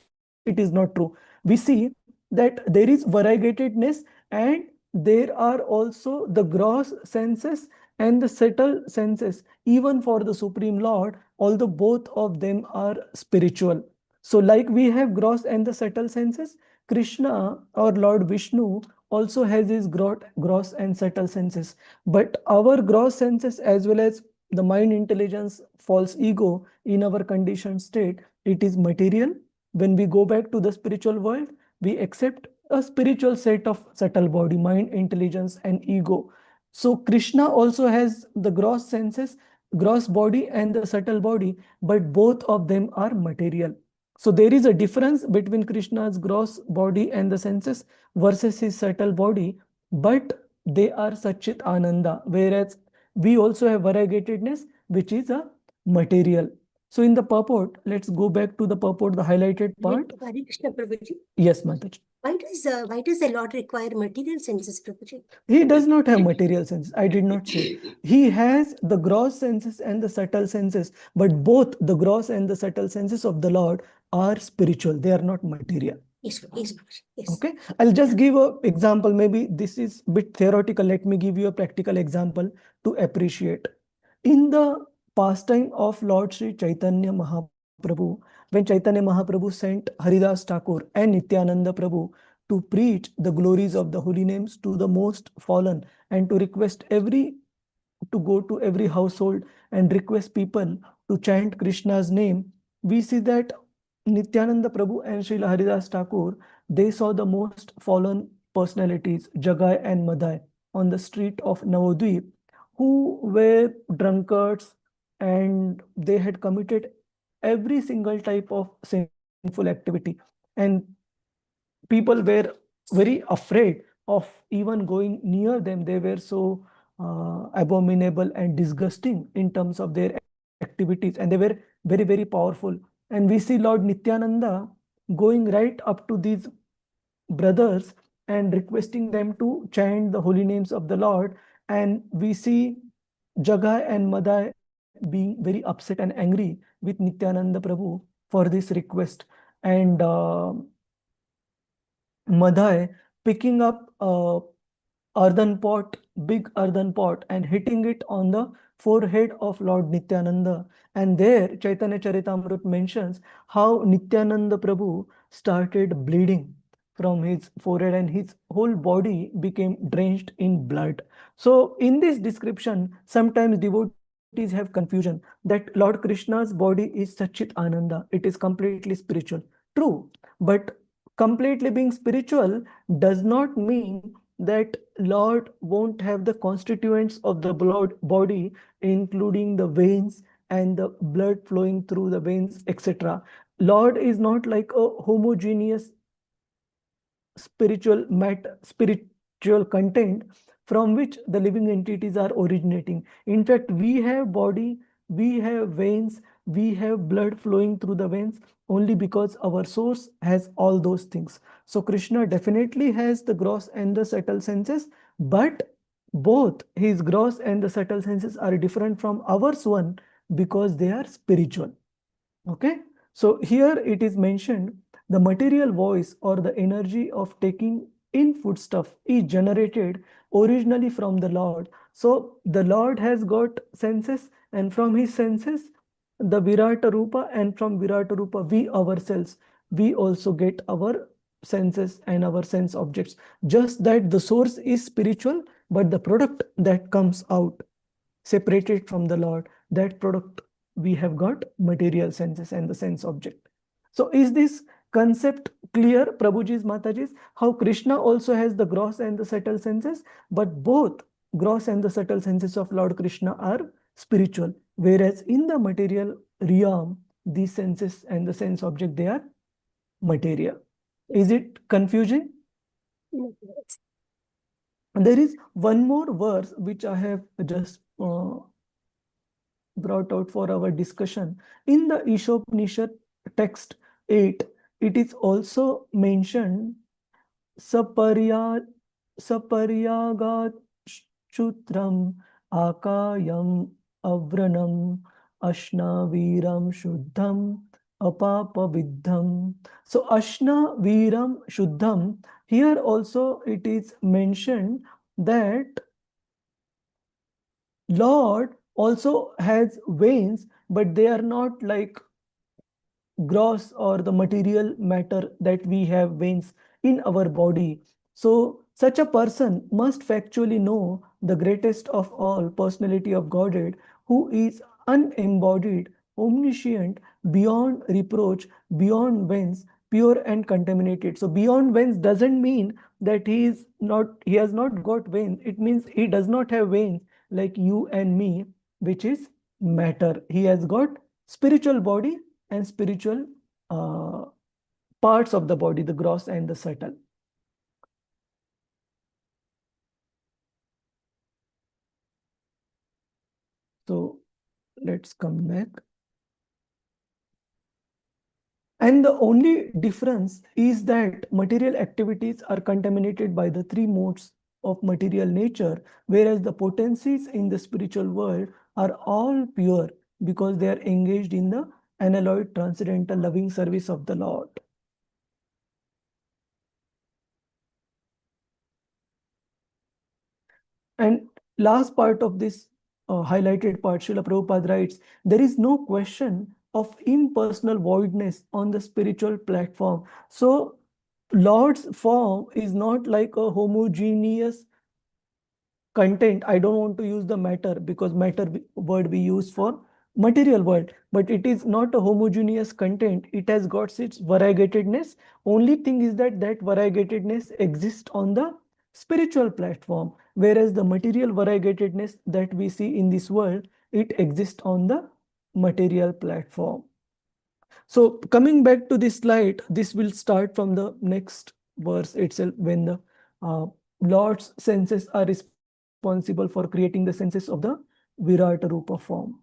It is not true. We see that there is variegatedness, and there are also the gross senses and the subtle senses, even for the Supreme Lord, although both of them are spiritual. So like we have gross and the subtle senses, Krishna or Lord Vishnu also has his gross and subtle senses. But our gross senses as well as the mind intelligence, false ego in our conditioned state, it is material. When we go back to the spiritual world, we accept a spiritual set of subtle body, mind, intelligence, and ego. So Krishna also has the gross senses, gross body and the subtle body, but both of them are material. So there is a difference between Krishna's gross body and the senses versus his subtle body, but they are Satchit Ananda, whereas we also have variegatedness, which is a material. So in the purport, let's go back to the purport, the highlighted part. Hare Krishna, Prabhuji. Yes, Mataji. Why does the Lord require material senses, Prabhuji? He does not have material senses. I did not say. He has the gross senses and the subtle senses, but both the gross and the subtle senses of the Lord are spiritual. They are not material. Yes, yes, Prabhuji. Yes. Okay, I'll just give an example. Maybe this is a bit theoretical. Let me give you a practical example to appreciate. In the pastime of Lord Sri Chaitanya Mahaprabhu, when Chaitanya Mahaprabhu sent Haridas Thakur and Nityananda Prabhu to preach the glories of the holy names to the most fallen and to go to every household and request people to chant Krishna's name, we see that Nityananda Prabhu and Srila Haridas Thakur, they saw the most fallen personalities, Jagai and Madai, on the street of Navodvip, who were drunkards, and they had committed every single type of sinful activity. And people were very afraid of even going near them. They were so abominable and disgusting in terms of their activities, and they were very, very powerful. And we see Lord Nityananda going right up to these brothers and requesting them to chant the holy names of the Lord. And we see Jagai and Madai being very upset and angry with Nityananda Prabhu for this request. And Madai picking up a big earthen pot, and hitting it on the forehead of Lord Nityananda. And there Chaitanya Charitamrita mentions how Nityananda Prabhu started bleeding from his forehead and his whole body became drenched in blood. So in this description, sometimes devotees have confusion that Lord Krishna's body is Satchit Ananda. It is completely spiritual. True, but completely being spiritual does not mean that Lord won't have the constituents of the blood body, including the veins and the blood flowing through the veins, etc. Lord is not like a homogeneous spiritual content from which the living entities are originating. In fact, we have body, we have veins, we have blood flowing through the veins only because our source has all those things. So Krishna definitely has the gross and the subtle senses, but both his gross and the subtle senses are different from ours one because they are spiritual. Okay, so here it is mentioned the material voice or the energy of taking in foodstuff is generated originally from the Lord. So the Lord has got senses, and from his senses the Virata Rupa, and from Virata Rupa we ourselves, we also get our senses and our sense objects. Just that the source is spiritual, but the product that comes out separated from the Lord, that product we have got material senses and the sense object. So is this concept clear, Prabhuji's, Mataji's? How Krishna also has the gross and the subtle senses, but both gross and the subtle senses of Lord Krishna are spiritual, whereas in the material realm, these senses and the sense object, they are material. Is it confusing? And there is one more verse which I have just brought out for our discussion. In the Ishopanishad text, 8, it is also mentioned Saparyagat Chutram Akayam Avranam Ashna Viram Shuddham Apapa Viddham. So Ashna Viram Shuddham, here also it is mentioned that Lord also has veins, but they are not like gross or the material matter that we have veins in our body. So such a person must factually know the greatest of all personality of Godhead, who is unembodied, omniscient, beyond reproach, beyond veins, pure and contaminated. So beyond veins doesn't mean that he has not got veins. It means he does not have veins like you and me, which is matter. He has got spiritual body and spiritual parts of the body, the gross and the subtle. So let's come back. And the only difference is that material activities are contaminated by the 3 modes of material nature, whereas the potencies in the spiritual world are all pure because they are engaged in the unalloyed transcendental loving service of the Lord. And last part of this highlighted part, Srila Prabhupada writes, there is no question of impersonal voidness on the spiritual platform. So Lord's form is not like a homogeneous content. I don't want to use the matter because matter word we use for material world, but it is not a homogeneous content. It has got its variegatedness. Only thing is that variegatedness exists on the spiritual platform, whereas the material variegatedness that we see in this world, it exists on the material platform. So coming back to this slide, this will start from the next verse itself, when the Lord's senses are responsible for creating the senses of the Virata Rupa form.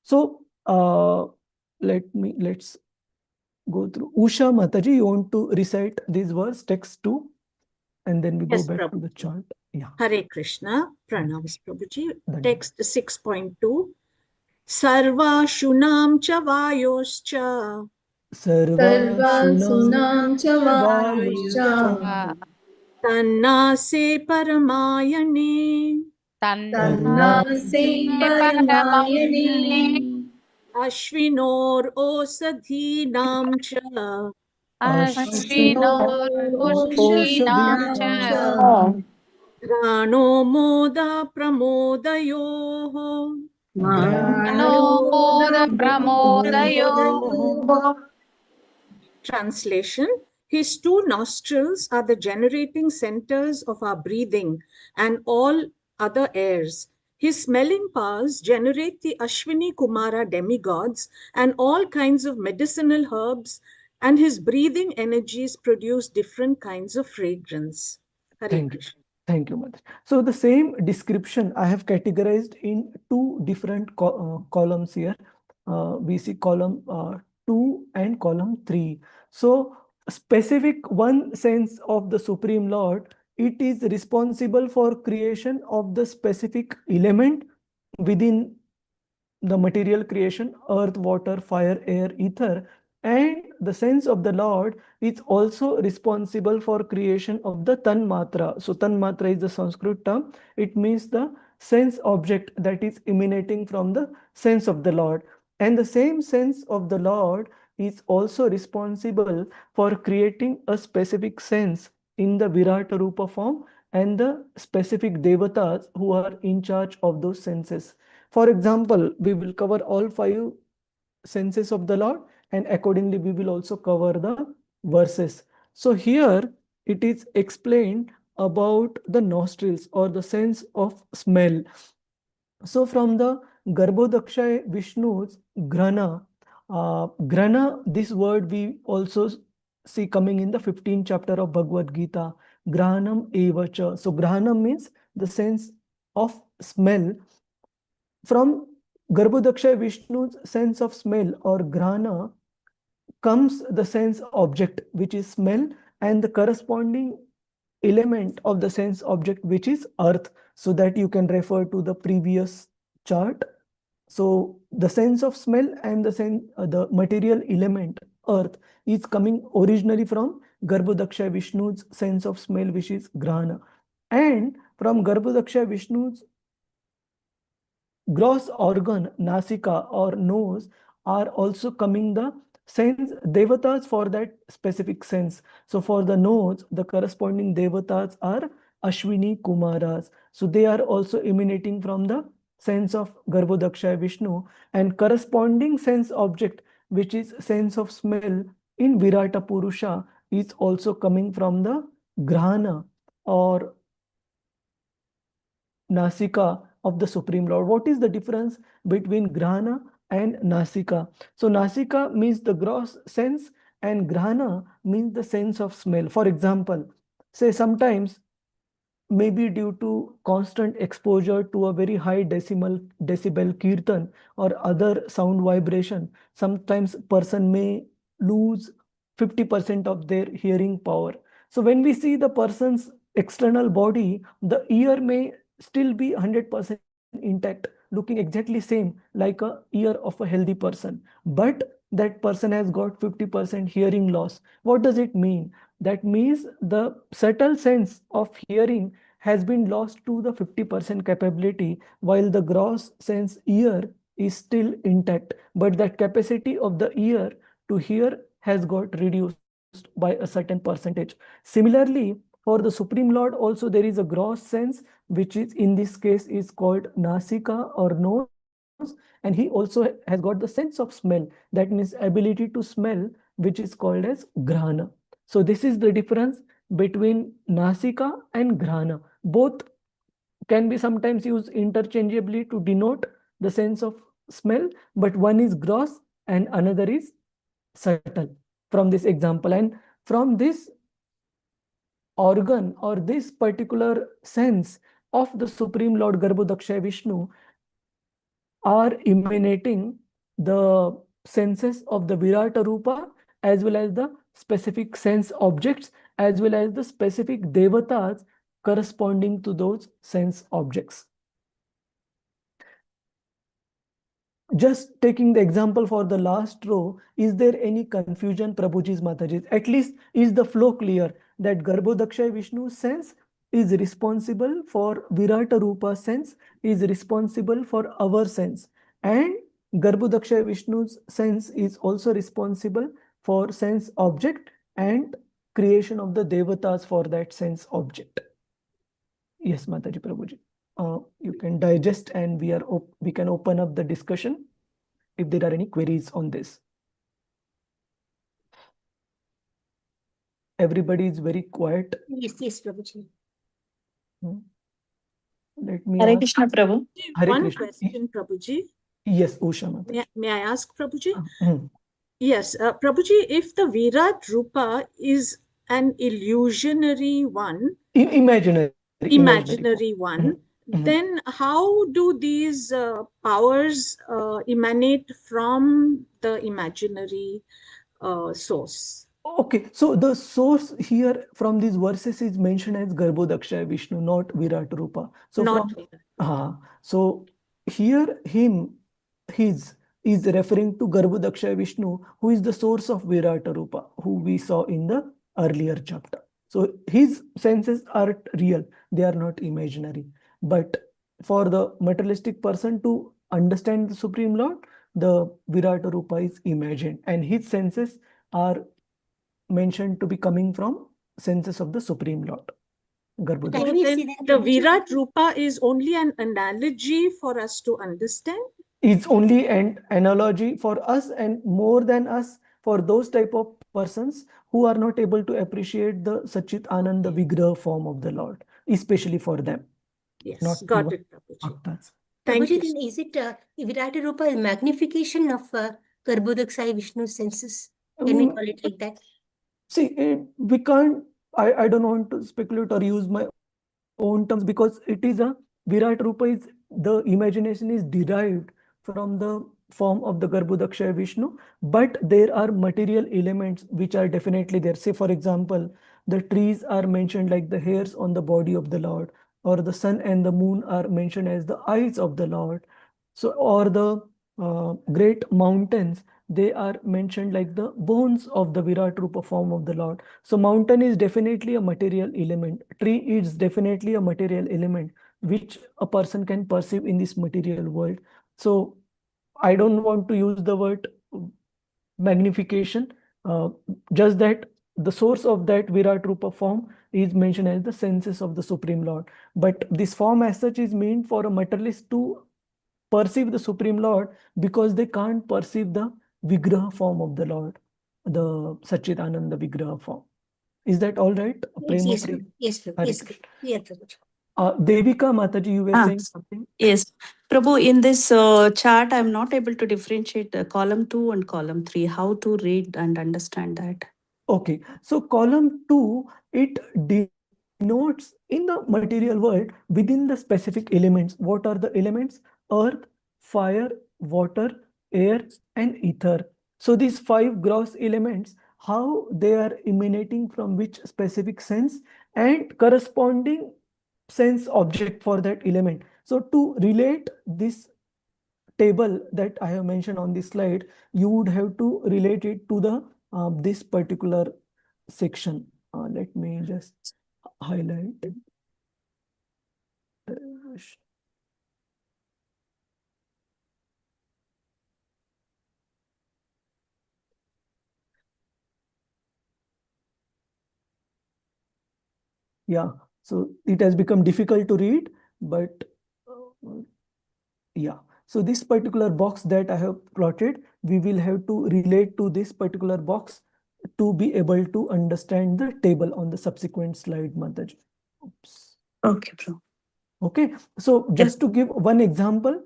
So let's go through. Usha Mataji, you want to recite this verse, text 2, and then we go back to the chart. Yeah. Hare Krishna, Pranams Prabhuji. Text 6.2. Sarva Shunam Cha Vayoscha. Sarvasunam cha vayuscha Tanna Se Paramayane. tanna se paramayane Ashvinor Osadhinam Cha. Ashvinor Ushvinam cha Grano Moda Pramodayoho. Mano Moda Pramodayo. Translation: His 2 nostrils are the generating centers of our breathing and all other airs. His smelling powers generate the Ashwini Kumara demigods and all kinds of medicinal herbs, and his breathing energies produce different kinds of fragrance. Hare Krishna. Thank you, Mother. So the same description I have categorized in 2 different columns here. We see column 2 and column 3. So specific one sense of the Supreme Lord, it is responsible for creation of the specific element within the material creation, earth, water, fire, air, ether. And the sense of the Lord is also responsible for creation of the Tanmatra. So Tanmatra is the Sanskrit term. It means the sense object that is emanating from the sense of the Lord. And the same sense of the Lord is also responsible for creating a specific sense in the Virata Rupa form and the specific devatas who are in charge of those senses. For example, we will cover all 5 senses of the Lord, and accordingly we will also cover the verses. So here it is explained about the nostrils or the sense of smell. So from the Garbhodakshay Vishnu's Grana, Grana, this word we also see coming in the 15th chapter of Bhagavad Gita, Grahanam Evacha. So Grahanam means the sense of smell. From Garbhodaksha Vishnu's sense of smell or grana comes the sense object, which is smell, and the corresponding element of the sense object, which is earth, so that you can refer to the previous chart. So the sense of smell and the material element earth is coming originally from Garbhodaksha Vishnu's sense of smell, which is grana, and from Garbhodaksha Vishnu's gross organ, nasika or nose, are also coming the sense devatas for that specific sense. So for the nose, the corresponding devatas are Ashwini Kumaras. So they are also emanating from the sense of Garbhodaksha Vishnu, and corresponding sense object, which is sense of smell in Virata Purusha, is also coming from the Grahana or Nasika of the Supreme Lord. What is the difference between Grahana and Nasika? So Nasika means the gross sense and Grahana means the sense of smell. For example, say sometimes maybe due to constant exposure to a very high decibel kirtan or other sound vibration, sometimes person may lose 50% of their hearing power. So when we see the person's external body, the ear may still be 100% intact, looking exactly same like a ear of a healthy person, but that person has got 50% hearing loss. What does it mean? That means the subtle sense of hearing has been lost to the 50% capability, while the gross sense ear is still intact, but that capacity of the ear to hear has got reduced by a certain percentage. Similarly, for the Supreme Lord also there is a gross sense, which is in this case is called nasika or nose, and he also has got the sense of smell, that means ability to smell, which is called as grahana. So this is the difference between nasika and grahana. Both can be sometimes used interchangeably to denote the sense of smell, but one is gross and another is subtle from this example. And from this organ or this particular sense of the Supreme Lord Garbhodaksha Vishnu are emanating the senses of the Virata Rupa, as well as the specific sense objects, as well as the specific devatas corresponding to those sense objects. Just taking the example for the last row, is there any confusion, Prabhuji's Mataji's? At least is the flow clear that Garbhodaksha Vishnu's sense is responsible for Virata Rupa sense, is responsible for our sense, and Garbhodaksha Vishnu's sense is also responsible for sense object and creation of the devatas for that sense object. Yes, Mataji, Prabhuji. You can digest, and we can open up the discussion if there are any queries on this. Everybody is very quiet. Yes, Prabhuji. Let me Hare ask. Krishna, Prabhu. Hare One Krishna. question, Prabhuji. Yes, Usha Mataji. May I ask, Prabhuji? Yes, Prabhuji, if the Virat Rupa is an illusionary one, imaginary one, then how do these powers emanate from the imaginary source? Okay, so the source here from these verses is mentioned as Garbhodaksha Vishnu, not Virat Rupa. So Not so here his is referring to Garbhodaksha Vishnu, who is the source of Virata Rupa, who we saw in the earlier chapter. So his senses are real, they are not imaginary. But for the materialistic person to understand the Supreme Lord, the Virata Rupa is imagined, and his senses are mentioned to be coming from senses of the Supreme Lord. The Virat Rupa is only an analogy for us to understand? It's only an analogy for us, and more than us, for those type of persons who are not able to appreciate the Sachit Ananda Vigraha form of the Lord, especially for them. Yes, not got it, Prabhuji. Thank you. Then is it Virata Rupa is magnification of Garbhodaksha Vishnu's senses? Can we call it like that? See, we can't, I don't want to speculate or use my own terms, because it is a Virat Rupa is the imagination is derived from the form of the Garbhodakshaya Vishnu, but there are material elements which are definitely there. Say, for example, the trees are mentioned like the hairs on the body of the Lord, or the sun and the moon are mentioned as the eyes of the Lord. So, or the great mountains, they are mentioned like the bones of the Virat Rupa form of the Lord. So mountain is definitely a material element. Tree is definitely a material element which a person can perceive in this material world. So I don't want to use the word magnification, just that the source of that Virat Rupa form is mentioned as the senses of the Supreme Lord. But this form as such is meant for a materialist to perceive the Supreme Lord, because they can't perceive the Vigraha form of the Lord, the Satchidananda Vigraha form. Is that all right? Yes, yes, yes, yes. Devika Mataji, you were saying something? Yes. Prabhu, in this chart, I'm not able to differentiate column 2 and column 3. How to read and understand that? Okay, so column 2, it denotes in the material world within the specific elements. What are the elements? Earth, fire, water, air, and ether. So these 5 gross elements, how they are emanating from which specific sense and corresponding sense object for that element. So to relate this table that I have mentioned on this slide, you would have to relate it to the this particular section. Let me just highlight. Yeah, so it has become difficult to read, but yeah. So this particular box that I have plotted, we will have to relate to this particular box to be able to understand the table on the subsequent slide, Mataji. Oops. Okay, bro. Okay, so just to give one example,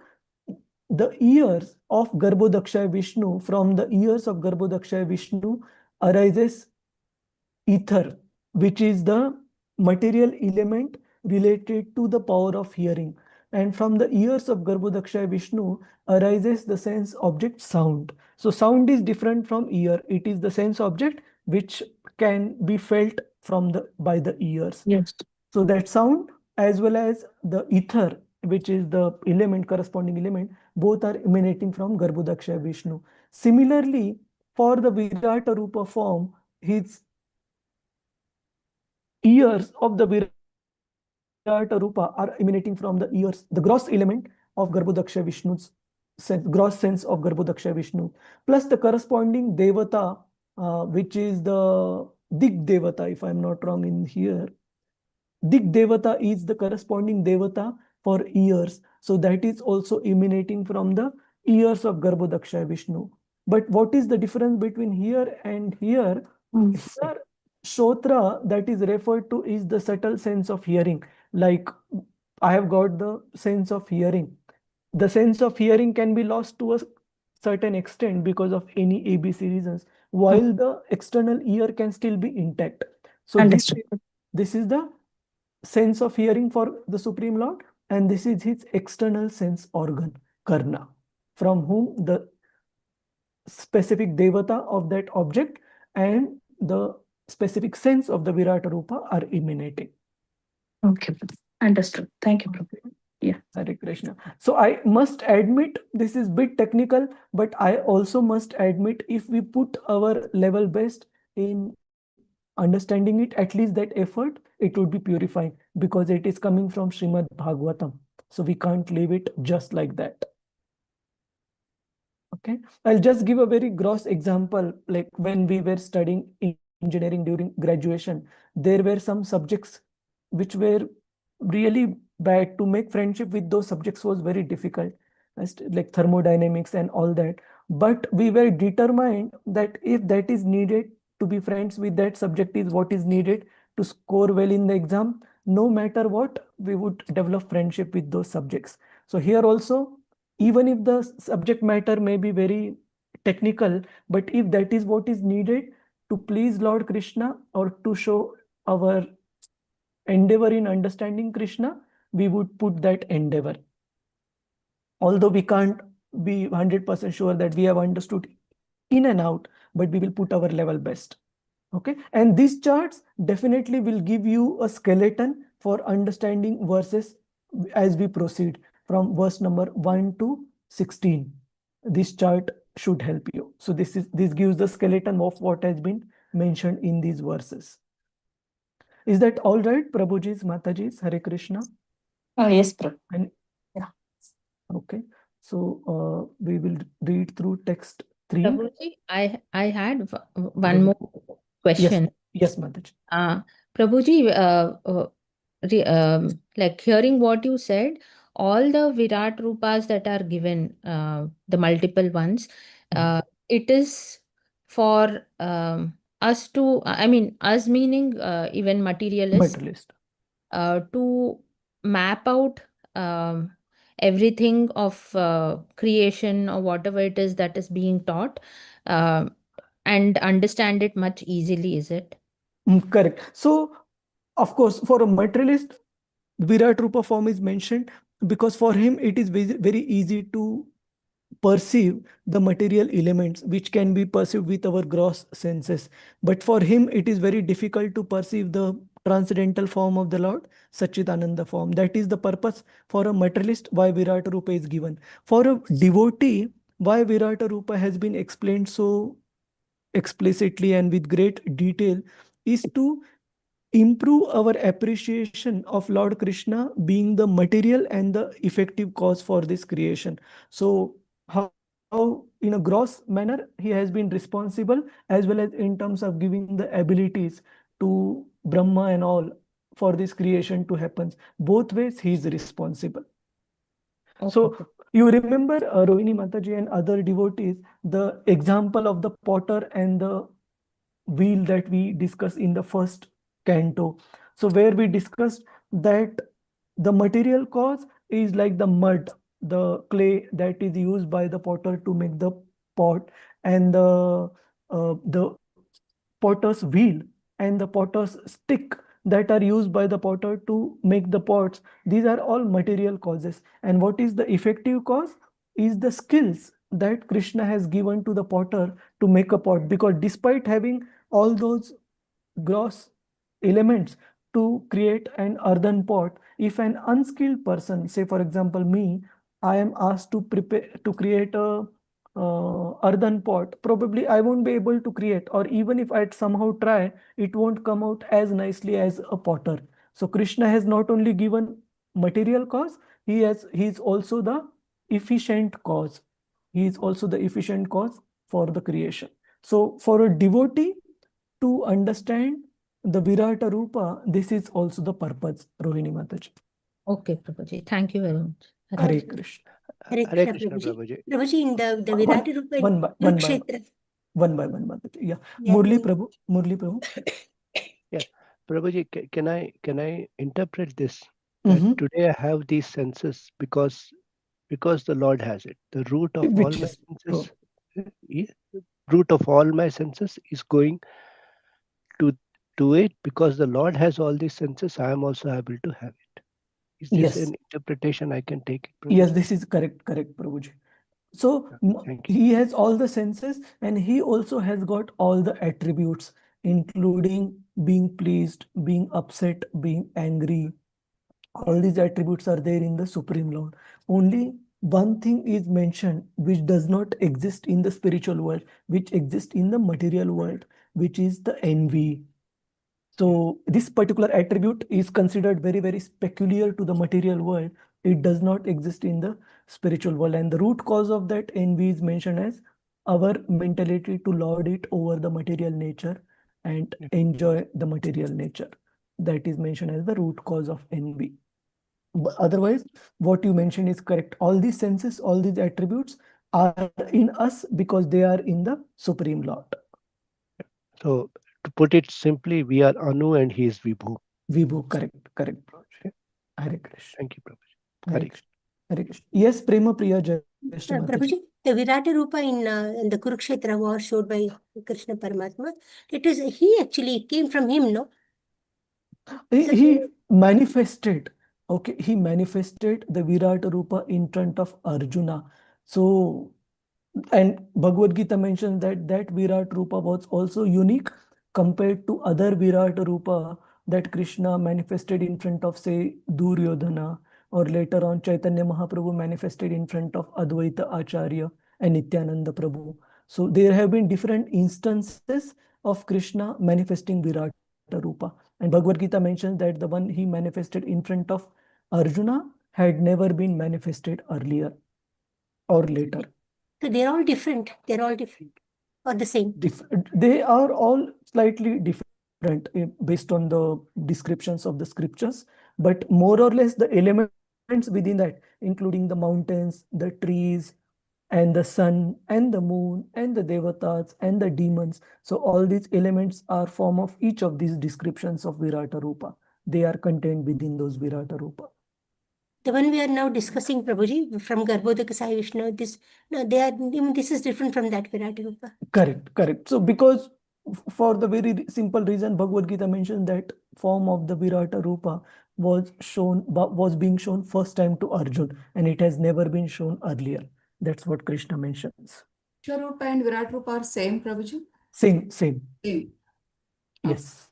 the ears of Garbhodakshaya Vishnu, from the ears of Garbhodakshaya Vishnu arises ether, which is the material element related to the power of hearing. And from the ears of Garbhodakshaya Vishnu arises the sense object sound. So sound is different from ear. It is the sense object which can be felt from by the ears. Yes. So that sound as well as the ether, which is the element, corresponding element, both are emanating from Garbhodakshaya Vishnu. Similarly, for the Virata Rupa form, his ears of the Virata Rupa are emanating from the ears, the gross element of Garbhodakshaya Vishnu's sense, gross sense of Garbhodakshaya Vishnu, plus the corresponding Devata, which is the Dig Devata, if I'm not wrong in here. Dig Devata is the corresponding Devata for ears. So that is also emanating from the ears of Garbhodakshaya Vishnu. But what is the difference between here and here? Here, Shotra that is referred to is the subtle sense of hearing. Like I have got the sense of hearing. The sense of hearing can be lost to a certain extent because of any ABC reasons, while the external ear can still be intact. So this is the sense of hearing for the Supreme Lord, and this is his external sense organ, Karna, from whom the specific Devata of that object and the specific sense of the Virata Rupa are emanating. Okay, understood. Thank you, Prabhu. Yeah. Hare Krishna. So I must admit this is bit technical, but I also must admit if we put our level best in understanding it, at least that effort, it would be purifying, because it is coming from Srimad Bhagavatam. So we can't leave it just like that. Okay, I'll just give a very gross example. Like when we were studying engineering during graduation, there were some subjects which were really bad. To make friendship with those subjects was very difficult, like thermodynamics and all that. But we were determined that if that is needed to be friends with that subject is what is needed to score well in the exam, no matter what, we would develop friendship with those subjects. So here also, even if the subject matter may be very technical, but if that is what is needed to please Lord Krishna or to show our endeavor in understanding Krishna, we would put that endeavor. Although we can't be 100% sure that we have understood in and out, but we will put our level best. Okay, and these charts definitely will give you a skeleton for understanding verses as we proceed from verse number 1 to 16. This chart should help you. So this gives the skeleton of what has been mentioned in these verses. Is that all right, Prabhuji's, Mataji's? Hare Krishna. Yes, Prabhu. And Yeah. okay, so we will read through text 3. Prabhuji, I had one more question. Yes, Mataji. Prabhuji, like hearing what you said, all the Virat Rupas that are given, the multiple ones, it is for us to, I mean, us meaning even materialist, to map out everything of creation or whatever it is that is being taught, and understand it much easily, is it? Correct. So, of course, for a materialist, Virat Rupa form is mentioned because for him it is very easy to perceive the material elements which can be perceived with our gross senses. But for him, it is very difficult to perceive the transcendental form of the Lord, Satchidananda form. That is the purpose for a materialist why Virat Rupa is given. For a devotee, why Virat Rupa has been explained so explicitly and with great detail is to improve our appreciation of Lord Krishna being the material and the effective cause for this creation. So how in a gross manner he has been responsible, as well as in terms of giving the abilities to Brahma and all for this creation to happen. Both ways he is responsible. Okay. So you remember Rohini Mataji and other devotees, the example of the potter and the wheel that we discussed in the first canto. So where we discussed that the material cause is like the mud, the clay that is used by the potter to make the pot, and the potter's wheel and the potter's stick that are used by the potter to make the pots. These are all material causes. And what is the effective cause? Is the skills that Krishna has given to the potter to make a pot. Because despite having all those gross elements to create an earthen pot, if an unskilled person, say for example me, I am asked to prepare to create a earthen pot, probably I won't be able to create, or even if I somehow try, it won't come out as nicely as a potter. So Krishna has not only given material cause, he is also the efficient cause. He is also the efficient cause for the creation. So for a devotee to understand the Virata Rupa, this is also the purpose, Rohini Mataji. Okay, Prabhuji. Thank you very much. Hare Krishna. Hare Krishna, Prabhuji. Prabhuji, in the Virata Rupa in Kurukshetra. One by one, Mataji. Yeah. Murli Prabhu. Yeah. Prabhuji, can I interpret this? That today I have these senses because the Lord has it. The root of all my senses, root of all my senses is going to it because the Lord has all these senses. I am also able to have it. Is this an interpretation I can take? Prabhuji? Yes, this is correct, Prabhuji. So he has all the senses and he also has got all the attributes, including being pleased, being upset, being angry. All these attributes are there in the Supreme Lord. Only one thing is mentioned which does not exist in the spiritual world, which exists in the material world, which is the envy. So this particular attribute is considered very peculiar to the material world. It does not exist in the spiritual world. And the root cause of that envy is mentioned as our mentality to lord it over the material nature and enjoy the material nature. That is mentioned as the root cause of envy. But otherwise, what you mentioned is correct. All these senses, all these attributes are in us because they are in the Supreme Lord. So to put it simply, we are Anu and he is Vibhu. Vibhu, correct. Hare Krishna. Thank you, Prabhuji. Hare Krishna. Hare Krishna. Yes, Prema Priya Jayashree Prabhuji, the Virata Rupa in the Kurukshetra war showed by Krishna Paramatma, he actually came from him, no? He manifested, he manifested the Virata Rupa in front of Arjuna. So, and Bhagavad Gita mentions that that Virat Rupa was also unique compared to other Virat Rupa that Krishna manifested in front of, say, Duryodhana, or later on Chaitanya Mahaprabhu manifested in front of Advaita Acharya and Nityananda Prabhu. So there have been different instances of Krishna manifesting Virat Rupa. And Bhagavad Gita mentions that the one he manifested in front of Arjuna had never been manifested earlier or later. So they're all different. They're all different or the same. They are all slightly different based on the descriptions of the scriptures, but more or less the elements within that, including the mountains, the trees, and the sun, and the moon, and the devatas, and the demons. So all these elements are form of each of these descriptions of Virata Rupa. They are contained within those Virata Rupa. The one we are now discussing, Prabhuji, from Garbhodaka Sai Vishnu, this, no, they are, this is different from that Virata Rupa. Correct, correct. So because for the very simple reason, Bhagavad Gita mentions that form of the Virata Rupa was being shown first time to Arjun, and it has never been shown earlier. That's what Krishna mentions. Rupa and Virat Rupa are same, Prabhuji? Same. Same. Yes.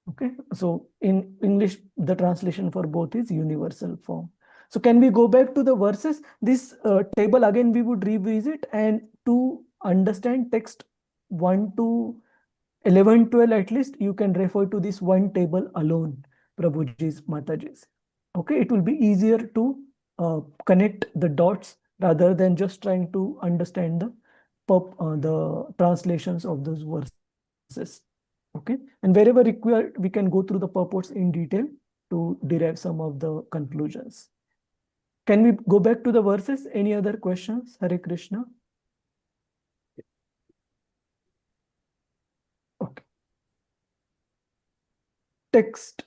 Okay. So in English, the translation for both is universal form. So can we go back to the verses? This table again we would revisit, and to understand text 1 to 11, 12 at least, you can refer to this one table alone, Prabhuji's, Mataji's. Okay, it will be easier to connect the dots rather than just trying to understand the translations of those verses. Okay, and wherever required, we can go through the purports in detail to derive some of the conclusions. Can we go back to the verses? Any other questions? Hare Krishna. Okay. Text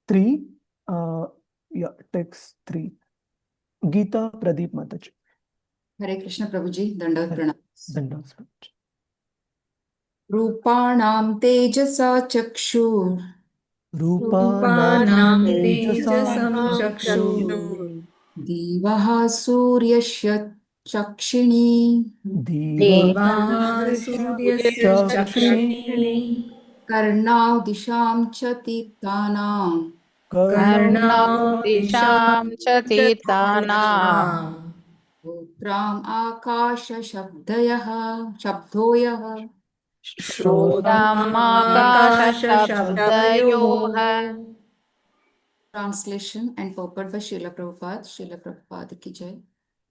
3. Text 3. Gita Pradeep Mataji. Hare Krishna, Prabhuji. Dandavat Pranam. Dandavat. Rupanam tejasa chakshur. Rupanam tejasam chakshur. Divaha suryasya chakshini. Devaha suryasya chakshini. Karnav disham cha tirthanam. Karnau disham cha tirthanam. Utram akasha shabdoyah. Shrodam akasha shabdayoha. Translation and purport by Srila Prabhupada ki jai.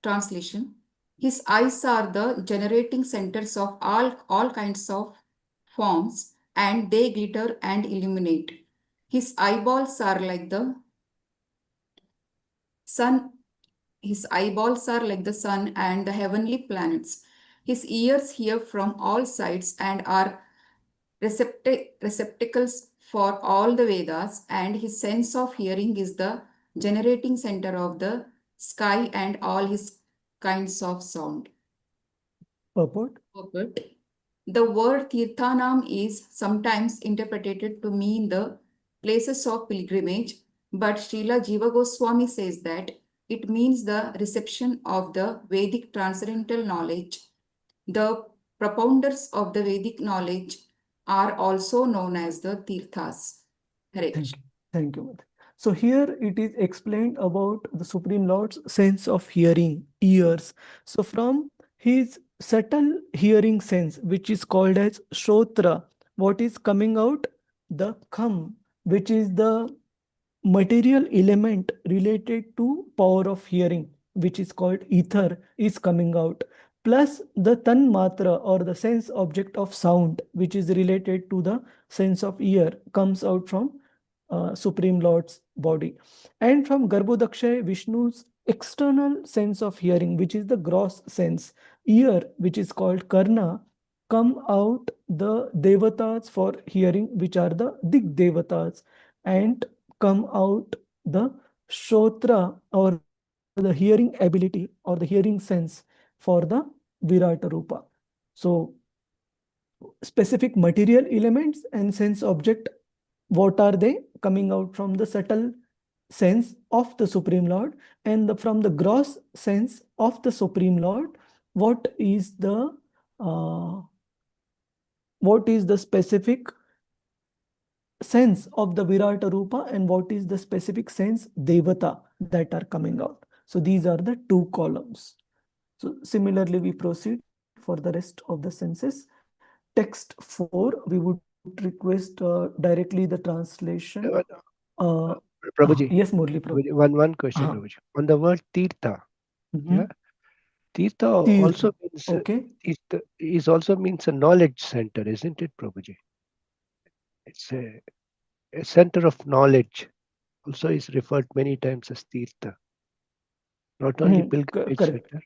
Translation. His eyes are the generating centers of all kinds of forms, and they glitter and illuminate. His eyeballs are like the sun. His eyeballs are like the sun and the heavenly planets. His ears hear from all sides and are receptacles for all the Vedas, and his sense of hearing is the generating center of the sky and all his kinds of sound. Purport. The word Tirthanam is sometimes interpreted to mean the places of pilgrimage, but Srila Jiva Goswami says that it means the reception of the Vedic transcendental knowledge. The propounders of the Vedic knowledge are also known as the Tirthas. Thank you. So here it is explained about the Supreme Lord's sense of hearing, ears. So from his subtle hearing sense, which is called as Shrotra, what is coming out? The kham, which is the material element related to power of hearing, which is called ether, is coming out. Plus the tanmatra, or the sense object of sound, which is related to the sense of ear, comes out from Supreme Lord's body. And from Garbhodakshay, Vishnu's external sense of hearing, which is the gross sense, ear, which is called karna, come out the devatas for hearing, which are the dig devatas, and come out the shotra, or the hearing ability or the hearing sense for the Virata Rupa. So specific material elements and sense object, what are they? Coming out from the subtle sense of the Supreme Lord, and from the gross sense of the Supreme Lord, what is the specific sense of the Virata Rupa, and what is the specific sense Devata that are coming out. So these are the two columns. So similarly, we proceed for the rest of the senses. Text 4, we would request directly the translation. Prabhuji, yes, Murli Prabhu. One question, Prabhuji. On the word Tirtha, yeah, Tirtha also means it also means a knowledge center, isn't it, Prabhuji? It's a center of knowledge. Also is referred many times as Tirtha. Not only pilgrimage center.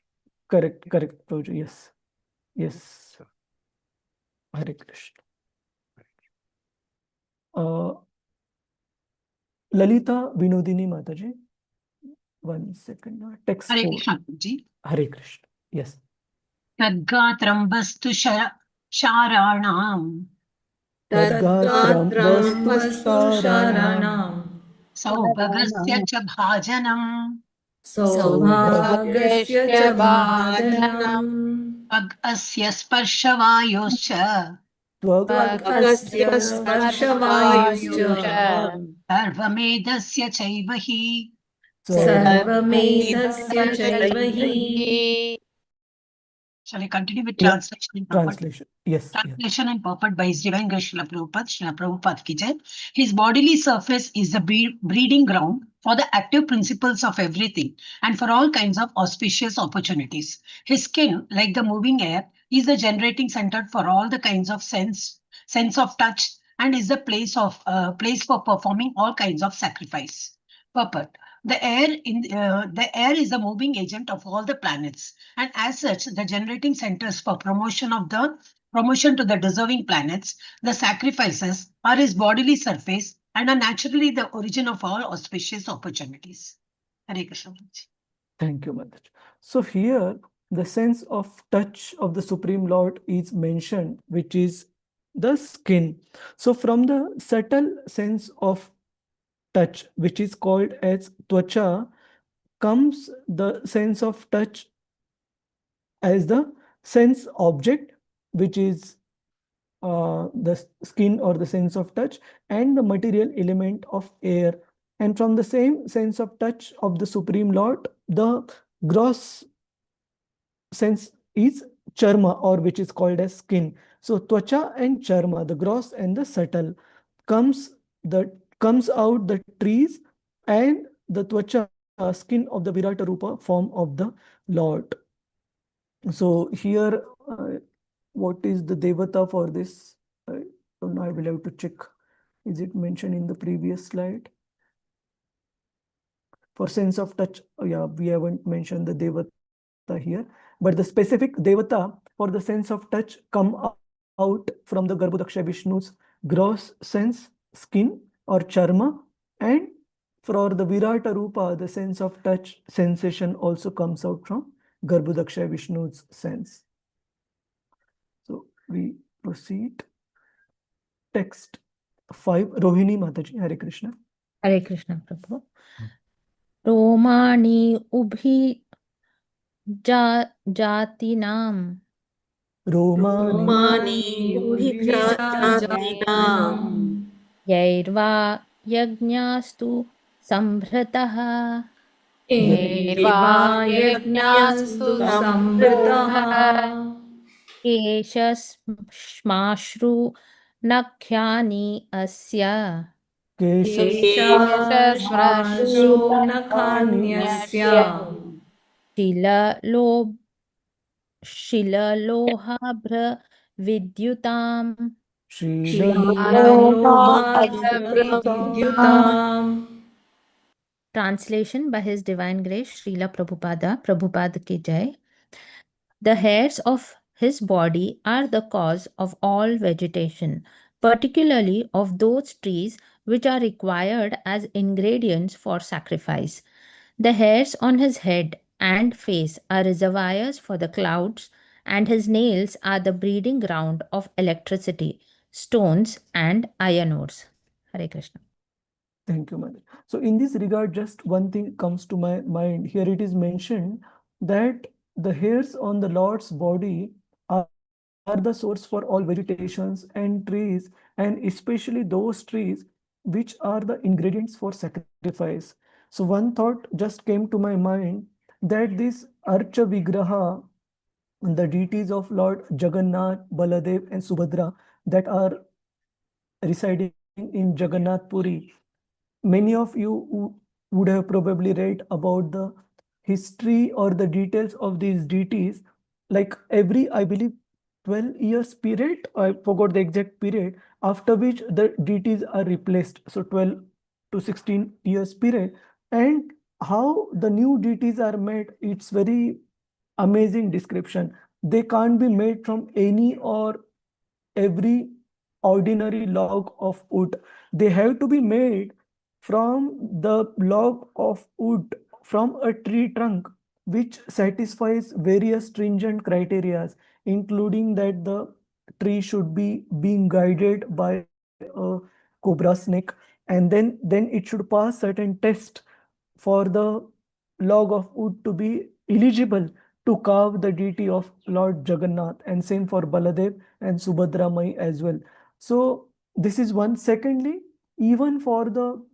Correct, Prabhuji. Yes. Yes. Hare Krishna. Lalita Vinodini Mataji. 1 second. Text 4. Hare Krishna, Prabhuji. Hare Krishna. Yes. Tadgatram vastu sharanam. Tadgatram vastu sharanam. Saubhagasya cha bhajanam. Saubhagasya cha bhajanam. Asya sparshavayoscha. Asya sparshavayuscha. Sarvamedasya chaivahi. Sarvamedasya chaivahi. Shall I continue with translation? Translation. Yes. Translation and purport by His Divine Grace Srila Prabhupada. Srila Prabhupada ki jai. His bodily surface is the breeding ground for the active principles of everything and for all kinds of auspicious opportunities. His skin, like the moving air, is the generating center for all the kinds of sense of touch, and is the place for performing all kinds of sacrifice. Purport. The air is the moving agent of all the planets, and as such, the generating centers for promotion to the deserving planets. The sacrifices are his bodily surface and are naturally the origin of all auspicious opportunities. Hare Krishna. Thank you, Mataji. So here, the sense of touch of the Supreme Lord is mentioned, which is the skin. So from the subtle sense of touch, which is called as tvacha, comes the sense of touch as the sense object, which is the skin or the sense of touch, and the material element of air. And from the same sense of touch of the Supreme Lord, the gross sense is charma, or which is called as skin. So tvacha and charma, the gross and the subtle, comes out the trees and the tvacha, skin of the Virata Rupa form of the Lord. So here, what is the Devata for this? I don't know, I will have to check. Is it mentioned in the previous slide? For sense of touch, yeah, we haven't mentioned the Devata here, but the specific Devata for the sense of touch come out from the Garbhodaksha Vishnu's gross sense, skin or charma, and for the Virata Rupa, the sense of touch sensation also comes out from Garbhodaksha Vishnu's sense. So we proceed. Text 5, Rohini Mataji. Hare Krishna. Hare Krishna, Prabhu. Romani ubhi jatinam. Romani ubhijatinam. Yairva yajnastu sambrataha. Yairva yajnastu sambrataha. Keshashmashru nakhyani asya. Keshashmashru nakhanyasya. Shilalohabhra vidyutam. Translation by His Divine Grace Srila Prabhupada, Prabhupada ki jai. The hairs of his body are the cause of all vegetation, particularly of those trees which are required as ingredients for sacrifice. The hairs on his head and face are reservoirs for the clouds, and his nails are the breeding ground of electricity, stones, and iron ores. Hare Krishna. Thank you, Mother. So in this regard, just one thing comes to my mind. Here it is mentioned that the hairs on the Lord's body are the source for all vegetations and trees, and especially those trees which are the ingredients for sacrifice. So one thought just came to my mind that this Archa Vigraha, the deities of Lord Jagannath, Baladev, and Subhadra that are residing in Jagannath Puri, many of you would have probably read about the history or the details of these deities. Like every, I believe, 12 years period, I forgot the exact period, after which the deities are replaced. So 12 to 16 years period. And how the new deities are made, it's very amazing description. They can't be made from any or every ordinary log of wood. They have to be made from the log of wood from a tree trunk, which satisfies various stringent criteria, including that the tree should be being guided by a cobra snake, and then it should pass certain test for the log of wood to be eligible to carve the deity of Lord Jagannath, and same for Baladev and Subhadra Mai as well. So this is one. Secondly, even for the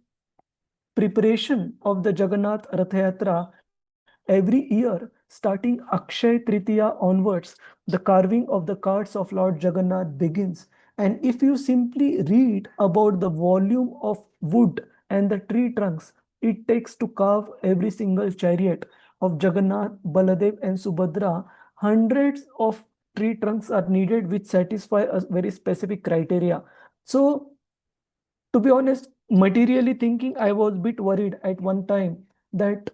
preparation of the Jagannath Rath Yatra, every year, starting Akshay Tritiya onwards, the carving of the carts of Lord Jagannath begins. And if you simply read about the volume of wood and the tree trunks it takes to carve every single chariot of Jagannath, Baladev, and Subhadra, hundreds of tree trunks are needed which satisfy a very specific criteria. So, to be honest, materially thinking, I was a bit worried at one time that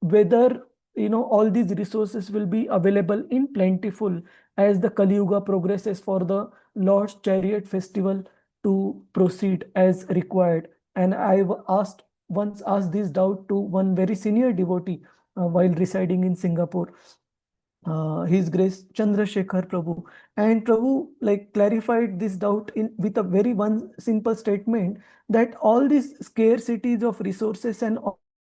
whether all these resources will be available in plentiful as the Kali Yuga progresses for the Lord's Chariot Festival to proceed as required. And I once asked this doubt to one very senior devotee while residing in Singapore. His Grace Chandrasekhar Prabhu, and Prabhu like clarified this doubt with a very one simple statement that all these scarcities of resources and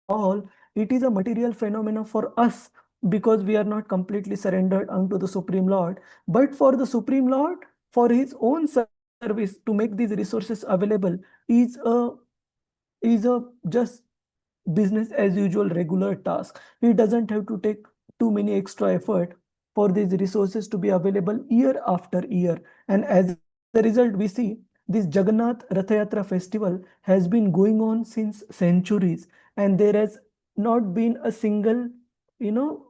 all, it is a material phenomena for us because we are not completely surrendered unto the Supreme Lord. But for the Supreme Lord, for his own service to make these resources available is a just business as usual regular task. He doesn't have to take too many extra effort for these resources to be available year after year. And as a result, we see this Jagannath Rath Yatra festival has been going on since centuries, and there has not been a single, you know,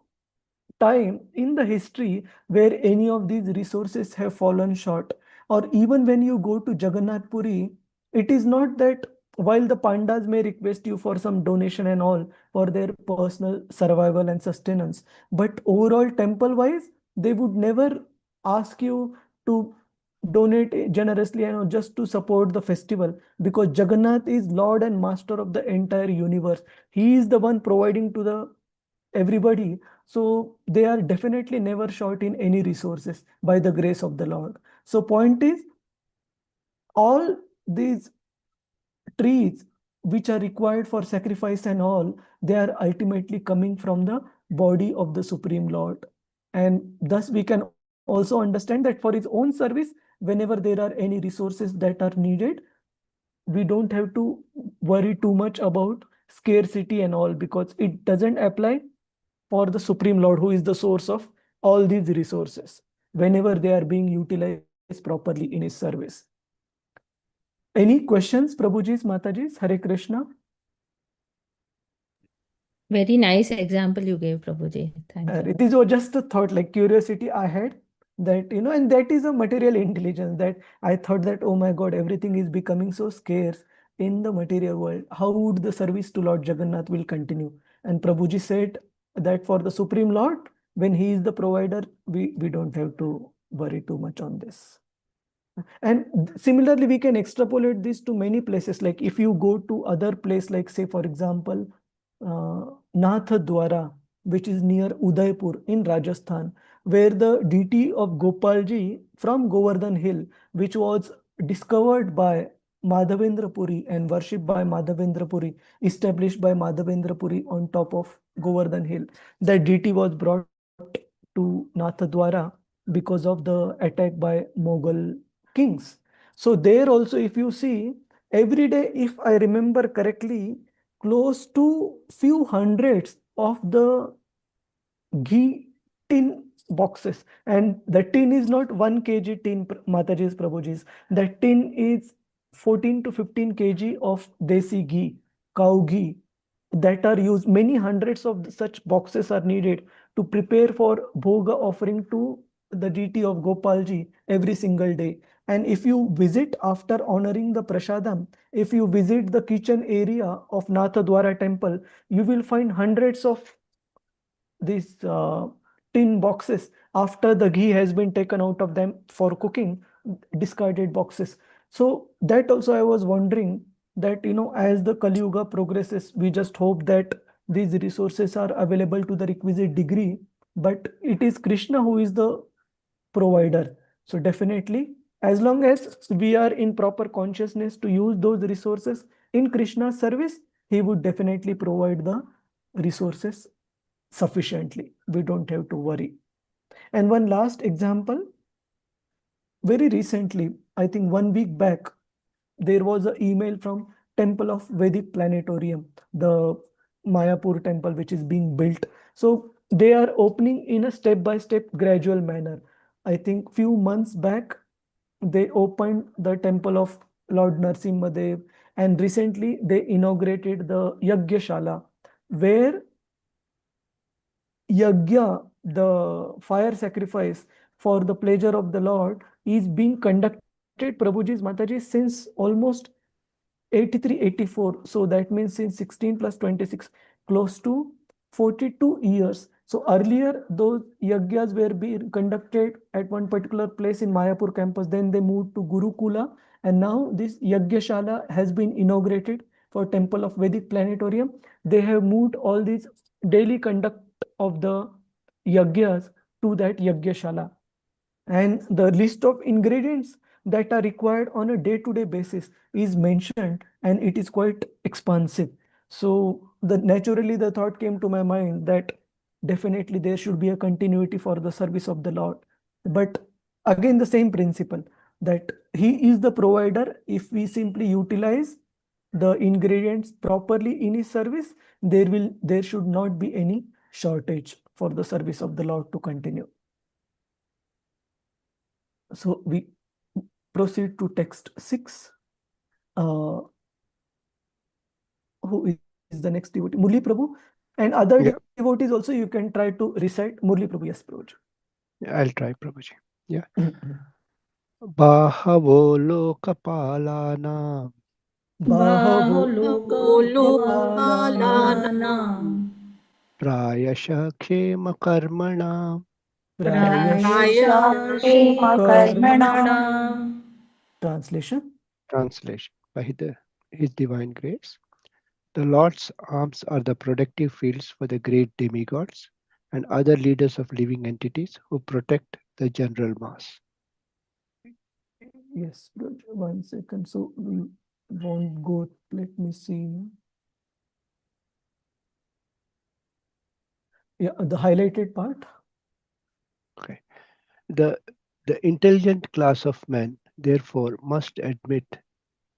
time in the history where any of these resources have fallen short. Or even when you go to Jagannath Puri, it is not that while the pandas may request you for some donation and all for their personal survival and sustenance, but overall temple wise, they would never ask you to donate generously and just to support the festival, because Jagannath is Lord and Master of the entire universe. He is the one providing to the everybody. So they are definitely never short in any resources by the grace of the Lord. So point is, all these trees which are required for sacrifice and all, they are ultimately coming from the body of the Supreme Lord. And thus we can also understand that for his own service, whenever there are any resources that are needed, we don't have to worry too much about scarcity and all, because it doesn't apply for the Supreme Lord, who is the source of all these resources, whenever they are being utilized properly in his service. Any questions, Prabhujis, Matajis? Hare Krishna. Very nice example you gave, Prabhuji. Thank you. This was just a thought, like curiosity I had, that, and that is a material intelligence, that I thought that, oh my God, everything is becoming so scarce in the material world. How would the service to Lord Jagannath will continue? And Prabhuji said that for the Supreme Lord, when he is the provider, we don't have to worry too much on this. And similarly, we can extrapolate this to many places. Like if you go to other place, like say, for example, Nathadwara, which is near Udaipur in Rajasthan, where the deity of Gopalji from Govardhan Hill, which was discovered by Madhavendra Puri and worshipped by Madhavendra Puri, established by Madhavendra Puri on top of Govardhan Hill. That deity was brought to Nathdwara because of the attack by Mughal kings. So there also, if you see, every day, if I remember correctly, close to few hundreds of the ghee tin boxes, and the tin is not 1 kg tin, Mataji's Prabhuji's. The tin is 14 to 15 kg of desi ghee, cow ghee, that are used. Many hundreds of such boxes are needed to prepare for bhoga offering to the deity of Gopalji every single day. And if you visit after honoring the prasadam, if you visit the kitchen area of Nathdwara temple, you will find hundreds of these tin boxes after the ghee has been taken out of them for cooking, discarded boxes. So that also I was wondering that, as the Kali Yuga progresses, we just hope that these resources are available to the requisite degree, but it is Krishna who is the provider. So definitely, as long as we are in proper consciousness to use those resources in Krishna's service, he would definitely provide the resources sufficiently. We don't have to worry. And one last example, very recently, I think 1 week back, there was an email from Temple of Vedic Planetarium, the Mayapur temple, which is being built. So they are opening in a step-by-step gradual manner. I think few months back, they opened the temple of Lord Narsimhadev, and recently they inaugurated the Yagyashala, where yagya, the fire sacrifice for the pleasure of the Lord, is being conducted, Prabhuji's Mataji, since almost 83, 84. So that means since 16 plus 26, close to 42 years. So earlier, those yagyas were being conducted at one particular place in Mayapur campus. Then they moved to Gurukula. And now this Yagyashala has been inaugurated for Temple of Vedic Planetarium. They have moved all these daily conduct of the yagyas to that Yagyashala. And the list of ingredients that are required on a day-to-day basis is mentioned, and it is quite expansive. So naturally the thought came to my mind that definitely there should be a continuity for the service of the Lord. But again, the same principle that he is the provider. If we simply utilize the ingredients properly in his service, there should not be any shortage for the service of the Lord to continue. So we proceed to text 6. Who is the next devotee? Murli Prabhu. And other devotees also, you can try to recite. Murli Prabhu, yes, Prabhuji. I'll try, Prabhuji. Yeah. Bahavo lokapalana. Baho Lokapalana lokapalana Prayasha kshema karmana. prayasha Karmana. karmana. Translation. Translation by His Divine Grace. The Lord's arms are the protective fields for the great demigods and other leaders of living entities who protect the general mass. Yes, good. 1 second. So we won't go. Let me see. Yeah, the highlighted part. Okay. The intelligent class of men, therefore, must admit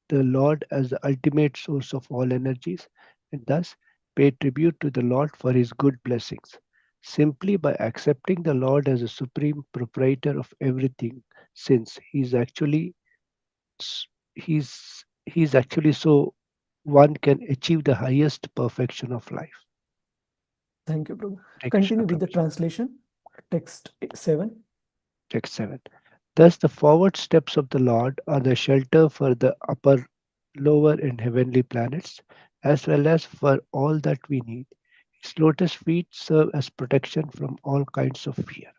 the Lord as the ultimate source of all energies and thus pay tribute to the Lord for his good blessings. Simply by accepting the Lord as a supreme proprietor of everything, since he's actually so one can achieve the highest perfection of life. Thank you, Prabhu. Hare Continue Krishna, with the Prabhuji. translation. Text 7. Text 7. Thus the forward steps of the Lord are the shelter for the upper, lower, and heavenly planets, as well as for all that we need. His lotus feet serve as protection from all kinds of fear.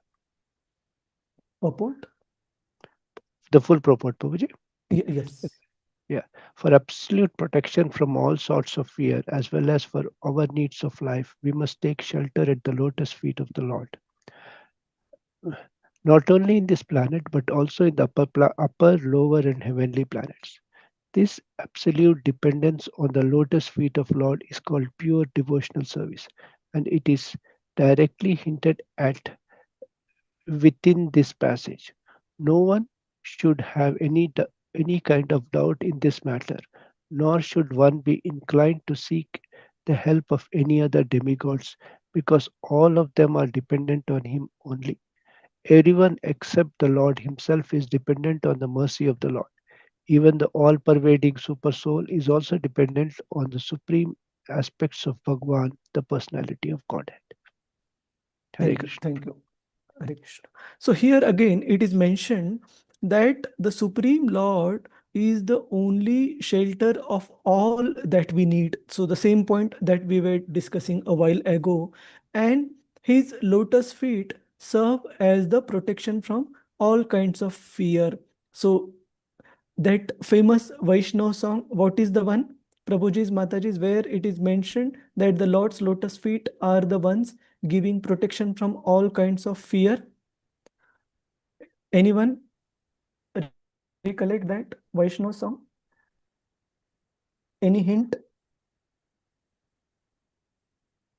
Purport. The full purport, Prabhuji? Yes. Yeah. For absolute protection from all sorts of fear, as well as for our needs of life, we must take shelter at the lotus feet of the Lord. Not only in this planet, but also in the upper, lower, and heavenly planets. This absolute dependence on the lotus feet of Lord is called pure devotional service, and it is directly hinted at within this passage. No one should have any kind of doubt in this matter, nor should one be inclined to seek the help of any other demigods, because all of them are dependent on him only. Everyone except the Lord himself is dependent on the mercy of the Lord. Even the all pervading super soul is also dependent on the supreme aspects of Bhagwan, the personality of Godhead. Hare Krishna. Thank you. Hare Krishna. So here again, it is mentioned that the Supreme Lord is the only shelter of all that we need. So the same point that we were discussing a while ago, and his lotus feet serve as the protection from all kinds of fear. So that famous Vaishnav song, what is the one? Prabhuji's Mataji's, where it is mentioned that the Lord's lotus feet are the ones giving protection from all kinds of fear. Anyone recollect that Vaishnav song? Any hint?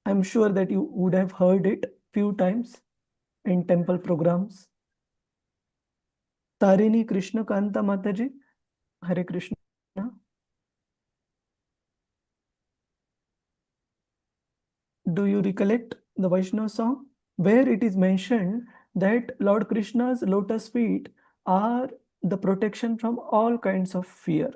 I'm sure that you would have heard it few times in temple programs. Tarini Krishna Kanta Mataji, Hare Krishna. Do you recollect the Vaishnav song where it is mentioned that Lord Krishna's lotus feet are the protection from all kinds of fear?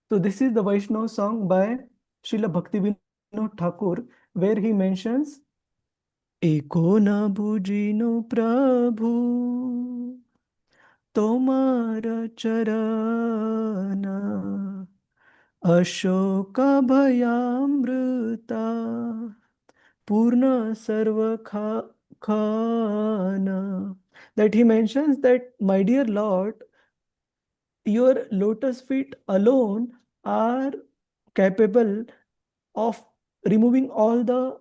So this is the Vaishnav song by Srila Bhaktivinoda Thakur, where he mentions Eko na bhujino Prabhu Tomara charana Ashoka bhayamrita Purna sarva khana. That he mentions that, my dear Lord, your lotus feet alone are capable of removing all the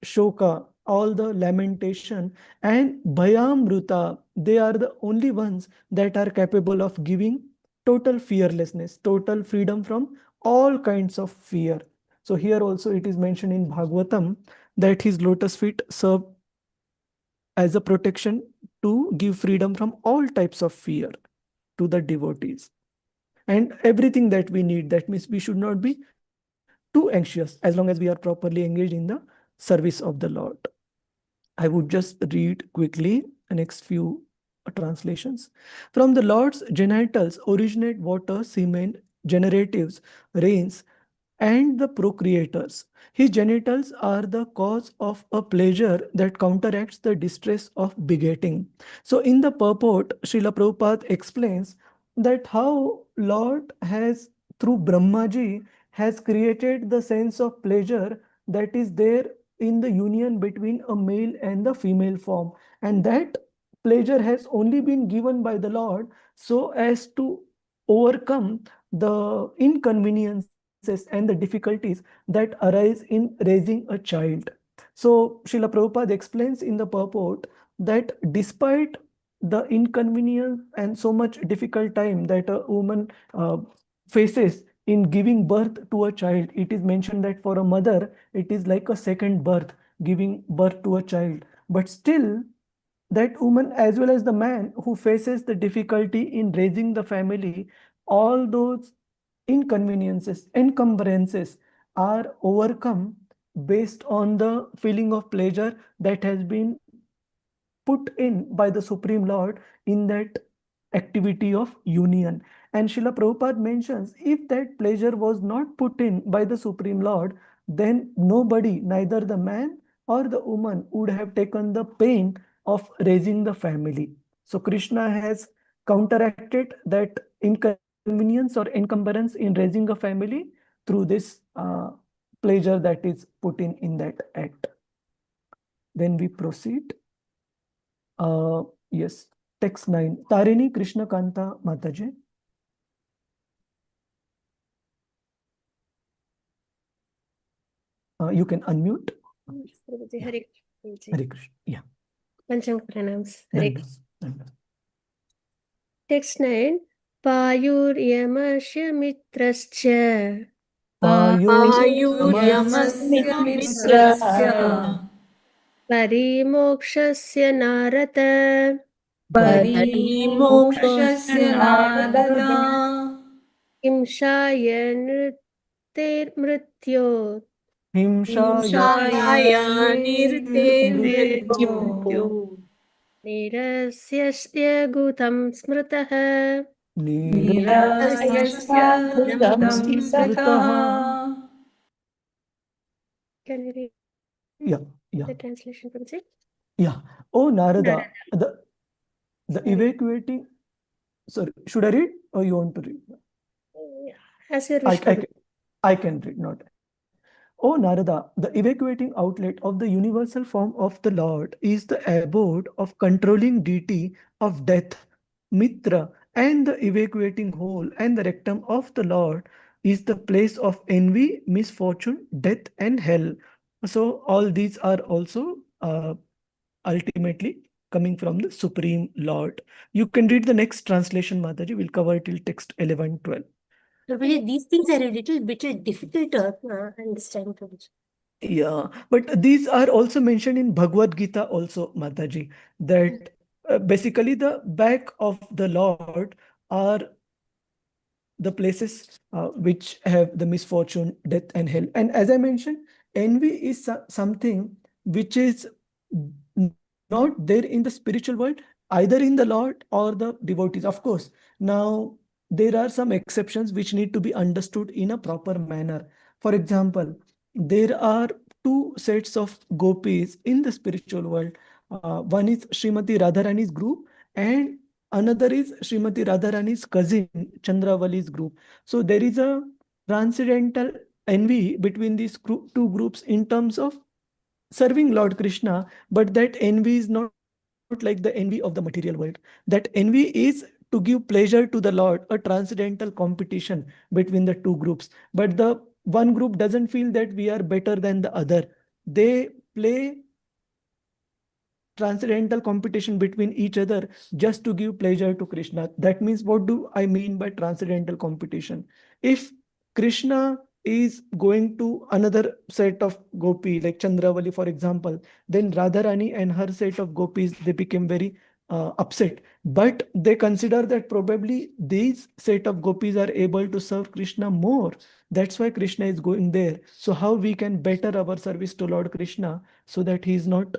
shoka, all the lamentation, and bhayamruta. They are the only ones that are capable of giving total fearlessness, total freedom from all kinds of fear. So here also it is mentioned in Bhagavatam that his lotus feet serve as a protection to give freedom from all types of fear to the devotees. And everything that we need, that means we should not be too anxious as long as we are properly engaged in the service of the Lord. I would just read quickly the next few translations. From the Lord's genitals originate water, semen, generatives, rains, and the procreators. His genitals are the cause of a pleasure that counteracts the distress of begetting. So in the purport, Srila Prabhupada explains that how Lord has, through Brahmaji, has created the sense of pleasure that is there in the union between a male and the female form. And that pleasure has only been given by the Lord so as to overcome the inconveniences and the difficulties that arise in raising a child. So Srila Prabhupada explains in the purport that despite the inconvenience and so much difficult time that a woman faces in giving birth to a child, it is mentioned that for a mother, it is like a second birth, giving birth to a child. But still, that woman as well as the man who faces the difficulty in raising the family, all those inconveniences, encumbrances are overcome based on the feeling of pleasure that has been put in by the Supreme Lord in that activity of union. And Srila Prabhupada mentions, if that pleasure was not put in by the Supreme Lord, then nobody, neither the man or the woman, would have taken the pain of raising the family. So Krishna has counteracted that inconvenience or encumbrance in raising a family through this pleasure that is put in that act. Then we proceed. Yes, text 9. Tarini Krishna Kanta Mataji. You can unmute. Yeah. Hare Hare Krishna. Yeah. Panchang pranams. Hare Dandas. Dandas. Text 9. Payuryamasya mitrascha. Payuryamasya mitrasya Parimokshasya narata. parimokshasya narada Himshaya mrityo. himshaya nirte mrityo Nirasyasya gutam smritaha. nirasya bhutam smritaha. Can you read Yeah. Yeah. the translation, Prabhuji? Yeah. Oh, Narada, the evacuating. Sorry, should I read or you want to read? As your wish, Prabhuji. I can read, not. O Narada, the evacuating outlet of the universal form of the Lord is the abode of controlling deity of death, Mitra, and the evacuating hole and the rectum of the Lord is the place of envy, misfortune, death, and hell. So all these are also ultimately coming from the Supreme Lord. You can read the next translation, Mataji. We'll cover till text 11, 12. Prabhuji, these things are a little bit difficult to understand, Prabhuji. Yeah, but these are also mentioned in Bhagavad Gita also, Mataji, that basically the back of the Lord are the places which have the misfortune, death, and hell. And as I mentioned, envy is something which is not there in the spiritual world, either in the Lord or the devotees. Of course, now there are some exceptions which need to be understood in a proper manner. For example, there are two sets of gopis in the spiritual world. One is Srimati Radharani's group, and another is Srimati Radharani's cousin, Chandravali's group. So there is a transcendental envy between these two groups in terms of serving Lord Krishna, but that envy is not like the envy of the material world. That envy is to give pleasure to the Lord, a transcendental competition between the two groups. But the one group doesn't feel that we are better than the other. They play transcendental competition between each other just to give pleasure to Krishna. That means, what do I mean by transcendental competition? If Krishna is going to another set of gopi, like Chandravali, for example, then Radharani and her set of gopis, they became very upset. But they consider that probably these set of gopis are able to serve Krishna more. That's why Krishna is going there. So how we can better our service to Lord Krishna so that he is not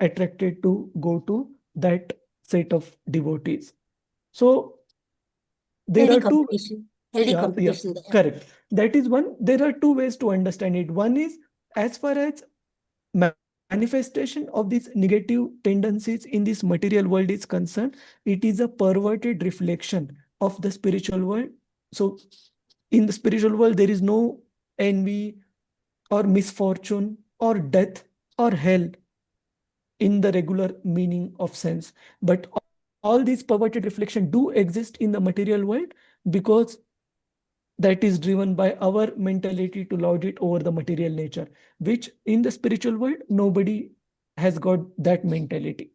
attracted to go to that set of devotees. So there Healthy are two. competition. Healthy competition. Correct. That is one. There are two ways to understand it. One is as far as manifestation of these negative tendencies in this material world is concerned, it is a perverted reflection of the spiritual world. So in the spiritual world, there is no envy or misfortune or death or hell in the regular meaning of sense. But all these perverted reflections do exist in the material world because that is driven by our mentality to lord it over the material nature, which in the spiritual world, nobody has got that mentality.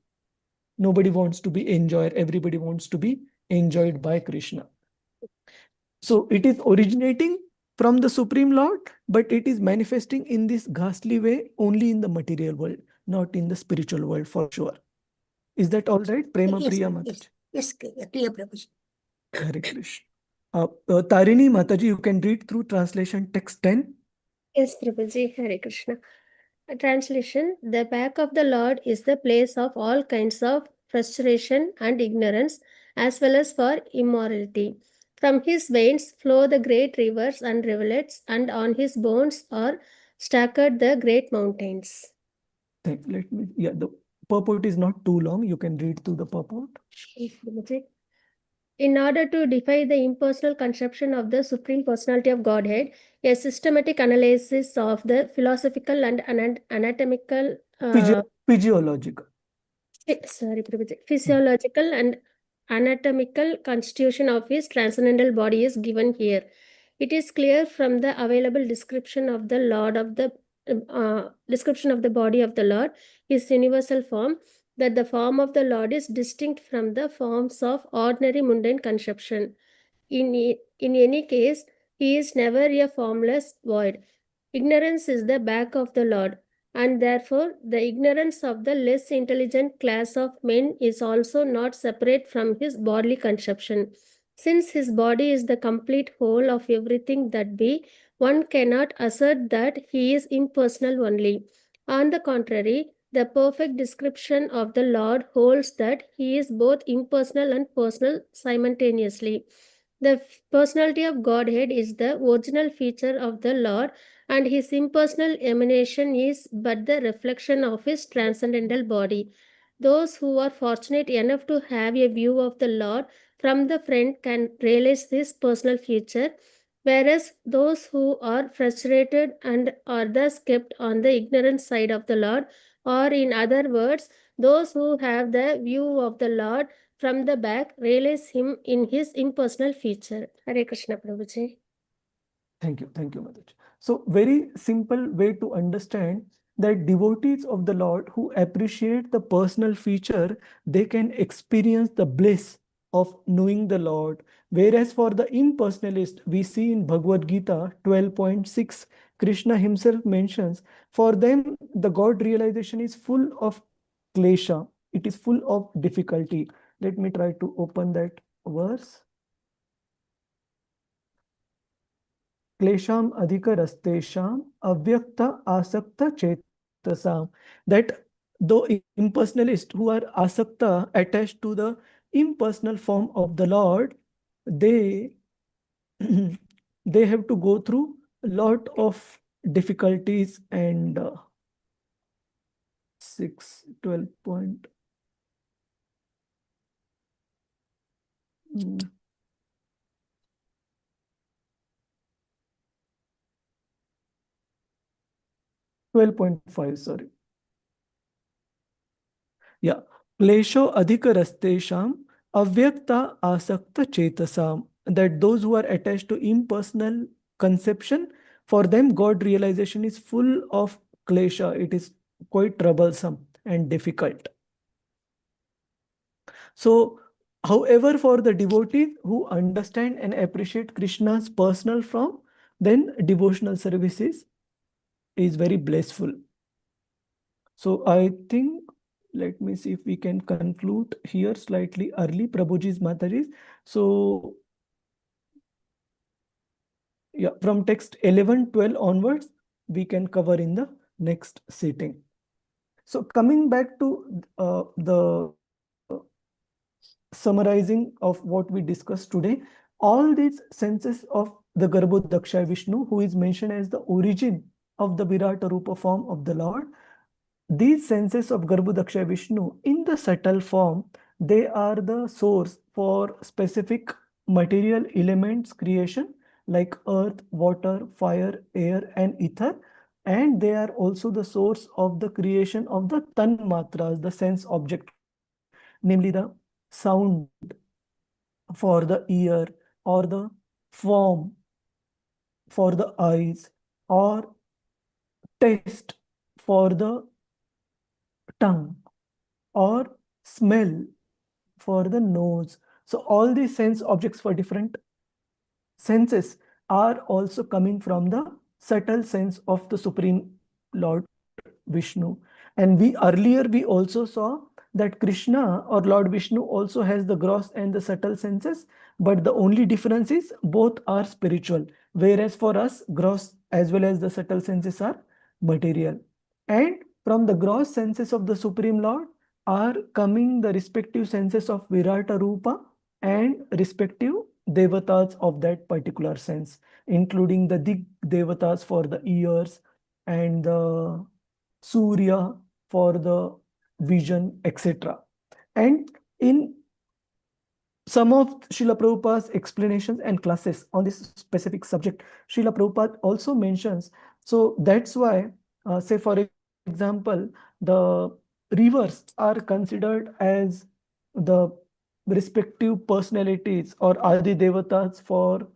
Nobody wants to be enjoyer. Everybody wants to be enjoyed by Krishna. So it is originating from the Supreme Lord, but it is manifesting in this ghastly way only in the material world, not in the spiritual world for sure. Is that all right? Prema Priya Mataji. Yes, clear, Prabhuji. Hare Krishna. Tarini Mataji, you can read through translation text 10. Yes, Prabhuji. Hare Krishna. A translation. The back of the Lord is the place of all kinds of frustration and ignorance, as well as for immorality. From his veins flow the great rivers and rivulets, and on his bones are stacked the great mountains. Let me, the purport is not too long. You can read through the purport. In order to defy the impersonal conception of the Supreme Personality of Godhead, a systematic analysis of the philosophical and anatomical physiological and anatomical constitution of his transcendental body is given here. It is clear from the available description of the Lord of the description of the body of the Lord, his universal form, that the form of the Lord is distinct from the forms of ordinary mundane conception. In any case, he is never a formless void. Ignorance is the back of the Lord, and therefore the ignorance of the less intelligent class of men is also not separate from his bodily conception. Since his body is the complete whole of everything that be, one cannot assert that he is impersonal only. On the contrary, the perfect description of the Lord holds that he is both impersonal and personal simultaneously. The personality of Godhead is the original feature of the Lord, and his impersonal emanation is but the reflection of his transcendental body. Those who are fortunate enough to have a view of the Lord from the front can realize this personal feature, whereas those who are frustrated and are thus kept on the ignorant side of the Lord, or in other words, those who have the view of the Lord from the back, realize him in his impersonal feature. Hare Krishna, Prabhuji. Thank you, Mataji. So very simple way to understand that devotees of the Lord who appreciate the personal feature, they can experience the bliss of knowing the Lord. Whereas for the impersonalist, we see in Bhagavad Gita 12.6, Krishna himself mentions, for them the God realization is full of klesha. It is full of difficulty. Let me try to open that verse. Klesham adhikarastesham avyakta asakta chetasam. That though impersonalists who are asakta, attached to the impersonal form of the Lord, they they have to go through a lot of difficulties. And 12 point. 12.5, sorry. Yeah. Klesho adhikarastesham avyakta asakta chetasam. That those who are attached to impersonal conception, for them God realization is full of klesha. It is quite troublesome and difficult. So, however, for the devotees who understand and appreciate Krishna's personal form, then devotional services is very blissful. So I think, let me see if we can conclude here slightly early, Prabhuji's Mataji's. So yeah, from text 11, 12 onwards, we can cover in the next sitting. So coming back to the summarizing of what we discussed today, all these senses of the Garbhodaksha Vishnu, who is mentioned as the origin of the Virata Rupa form of the Lord, these senses of Garbhodaksha Vishnu in the subtle form, they are the source for specific material elements creation like earth, water, fire, air, and ether. And they are also the source of the creation of the tanmatras, the sense object, namely the sound for the ear, or the form for the eyes, or taste for the tongue, or smell for the nose. So all these sense objects for different senses are also coming from the subtle sense of the Supreme Lord Vishnu. And we also saw that Krishna or Lord Vishnu also has the gross and the subtle senses, but the only difference is both are spiritual, whereas for us, gross as well as the subtle senses are material. And from the gross senses of the Supreme Lord are coming the respective senses of Virata Rupa and respective devatas of that particular sense, including the Dig devatas for the ears and the Surya for the vision, etc. And in some of Srila Prabhupada's explanations and classes on this specific subject, Srila Prabhupada also mentions, so that's why, say for example, the rivers are considered as the respective personalities or Adi Devatas for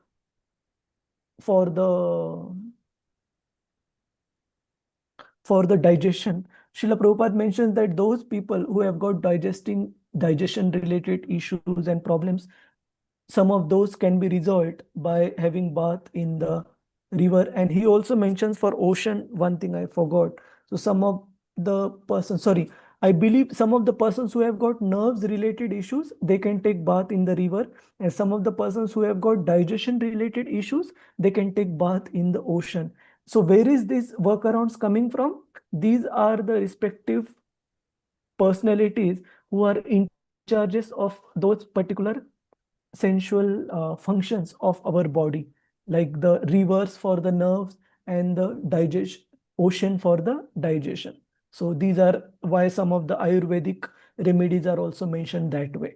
the for the digestion. Srila Prabhupada mentions that those people who have got digestion related issues and problems, some of those can be resolved by having bath in the river. And he also mentions for ocean, one thing I forgot. So some of the persons, sorry, I believe some of the persons who have got nerves related issues, they can take bath in the river. And some of the persons who have got digestion related issues, they can take bath in the ocean. So where is this workarounds coming from? These are the respective personalities who are in charges of those particular sensual functions of our body, like the rivers for the nerves and the ocean for the digestion. So these are why some of the Ayurvedic remedies are also mentioned that way.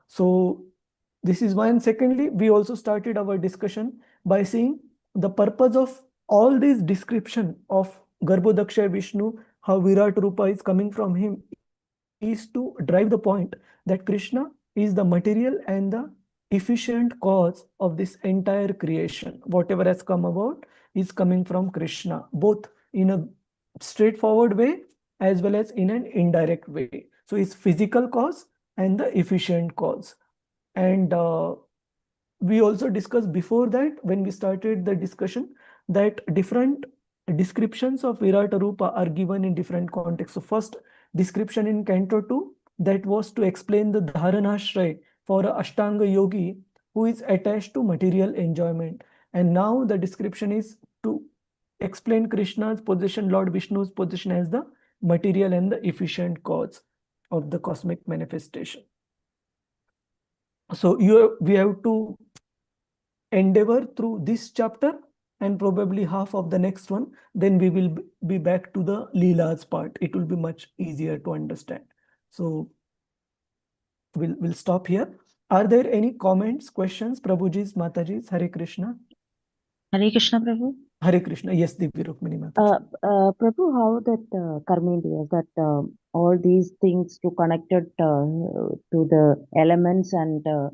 So this is one. Secondly, we also started our discussion by saying the purpose of all this description of Garbhodaksha Vishnu, how Virat Rupa is coming from him, is to drive the point that Krishna is the material and the efficient cause of this entire creation. Whatever has come about is coming from Krishna, both in a straightforward way as well as in an indirect way. So it's physical cause and the efficient cause. And we also discussed before that, when we started the discussion, that different descriptions of Virata Rupa are given in different contexts. So first description in Canto 2, that was to explain the Dharanashray for a Ashtanga yogi who is attached to material enjoyment. And now the description is to explain Krishna's position, Lord Vishnu's position as the material and the efficient cause of the cosmic manifestation. So we have to endeavor through this chapter and probably half of the next one, then we will be back to the Leela's part. It will be much easier to understand. So we'll stop here. Are there any comments, questions? Prabhuji's, Mataji's, Hare Krishna. Hare Krishna, Prabhu. Hare Krishna. Yes, Divya Rukmini Mataji. Prabhu, how that Karmendriyas, that all these things to connected to the elements and the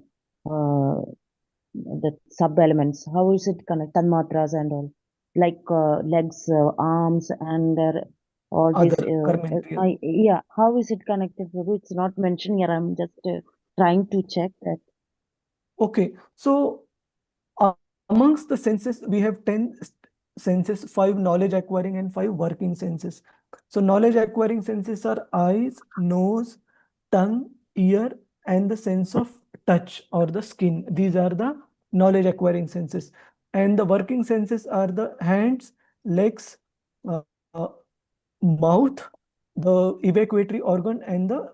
sub elements, how is it connected? Tanmatras and all, like legs, arms, and all this. Yeah, how is it connected, Prabhu? It's not mentioned here. I'm just trying to check that. Okay, so amongst the senses, we have 10 senses, 5 knowledge acquiring and 5 working senses. So knowledge acquiring senses are eyes, nose, tongue, ear, and the sense of touch or the skin. These are the knowledge acquiring senses. And the working senses are the hands, legs, mouth, the evacuatory organ, and the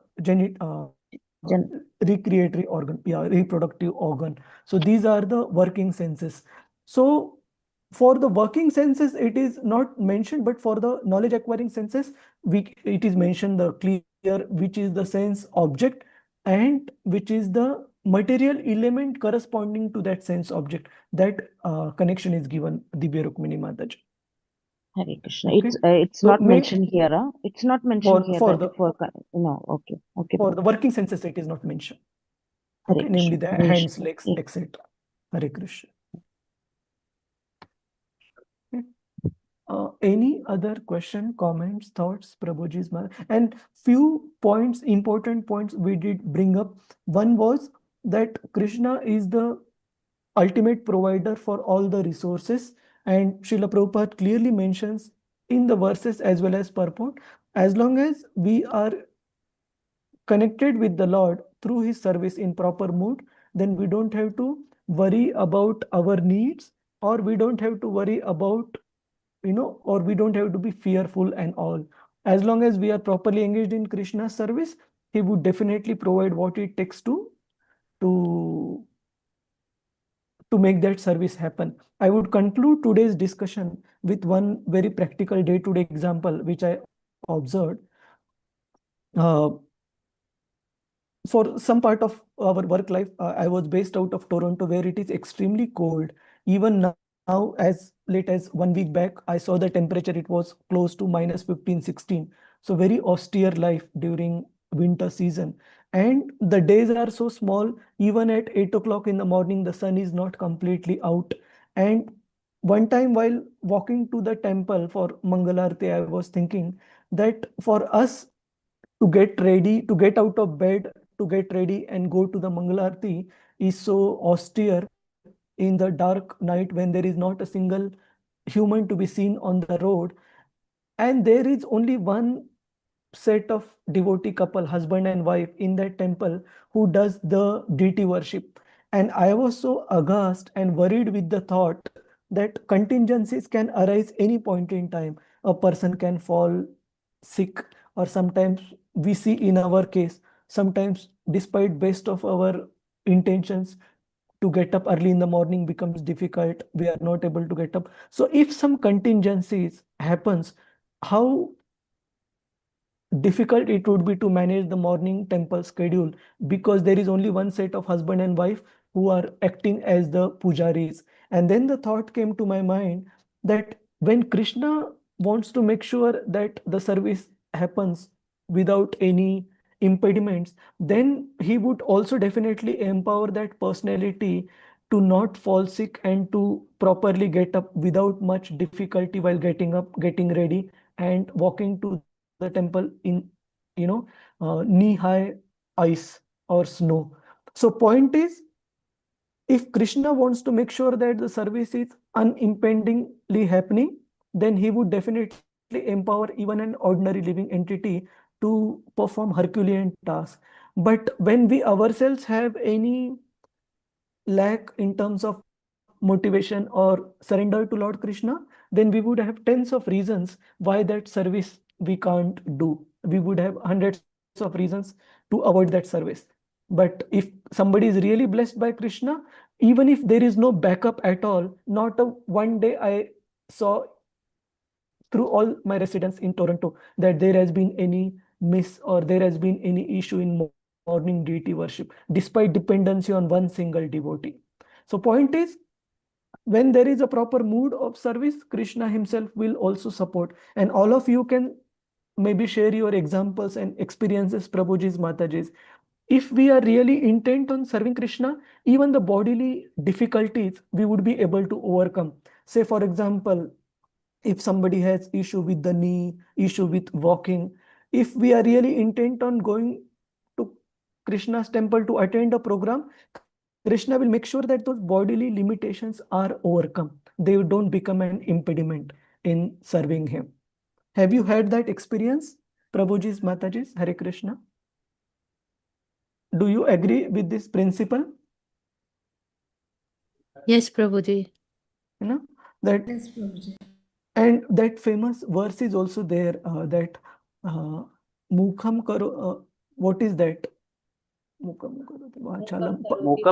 recreatory organ, reproductive organ. So these are the working senses. So for the working senses, it is not mentioned, but for the knowledge acquiring senses, it is mentioned the clear which is the sense object and which is the material element corresponding to that sense object. That connection is given, Divya Rukmini Mataji. Hare Krishna. Okay. It's so not mentioned here. Huh? It's not mentioned here. For okay. For the working senses, it is not mentioned. Okay, namely the hands, legs, etc. Hare Krishna. Okay. Any other question, comments, thoughts, Prabhuji's? And few points, important points we did bring up. One was that Krishna is the ultimate provider for all the resources, and Srila Prabhupada clearly mentions in the verses as well as purport, as long as we are connected with the Lord through his service in proper mood, then we don't have to worry about our needs, or we don't have to worry about, or we don't have to be fearful and all. As long as we are properly engaged in Krishna's service, he would definitely provide what it takes to make that service happen. I would conclude today's discussion with one very practical day-to-day example, which I observed. For some part of our work life, I was based out of Toronto, where it is extremely cold. Even now, as late as 1 week back, I saw the temperature, it was close to minus 15, 16. So very austere life during winter season. And the days are so small, even at 8 o'clock in the morning, the sun is not completely out. And one time while walking to the temple for Mangalarti, I was thinking that for us to get ready, to get out of bed, to get ready and go to the Mangalarti is so austere in the dark night when there is not a single human to be seen on the road. And there is only one set of devotee couple, husband and wife, in that temple who does the deity worship. And I was so aghast and worried with the thought that contingencies can arise any point in time. A person can fall sick, or sometimes we see in our case, sometimes despite best of our intentions, to get up early in the morning becomes difficult. We are not able to get up. So if some contingencies happens, how difficult it would be to manage the morning temple schedule, because there is only one set of husband and wife who are acting as the pujaris. And then the thought came to my mind that when Krishna wants to make sure that the service happens without any impediments, then he would also definitely empower that personality to not fall sick and to properly get up without much difficulty while getting up, getting ready, and walking to the temple in, knee-high ice or snow. So point is, if Krishna wants to make sure that the service is unimpedingly happening, then he would definitely empower even an ordinary living entity to perform Herculean tasks. But when we ourselves have any lack in terms of motivation or surrender to Lord Krishna, then we would have tens of reasons why that service we can't do. We would have hundreds of reasons to avoid that service. But if somebody is really blessed by Krishna, even if there is no backup at all, not a one day I saw through all my residence in Toronto that there has been any miss or there has been any issue in morning deity worship, despite dependency on one single devotee. So point is, when there is a proper mood of service, Krishna himself will also support. And all of you can maybe share your examples and experiences, Prabhuji's, Mataji's. If we are really intent on serving Krishna, even the bodily difficulties we would be able to overcome. Say, for example, if somebody has issue with the knee, issue with walking, if we are really intent on going to Krishna's temple to attend a program, Krishna will make sure that those bodily limitations are overcome. They don't become an impediment in serving him. Have you had that experience, Prabhuji's, Mataji's? Hare Krishna. Do you agree with this principle? Yes, Prabhuji. That, yes, Prabhuji. And that famous verse is also there, that Mukham Karo, what is that? Mukam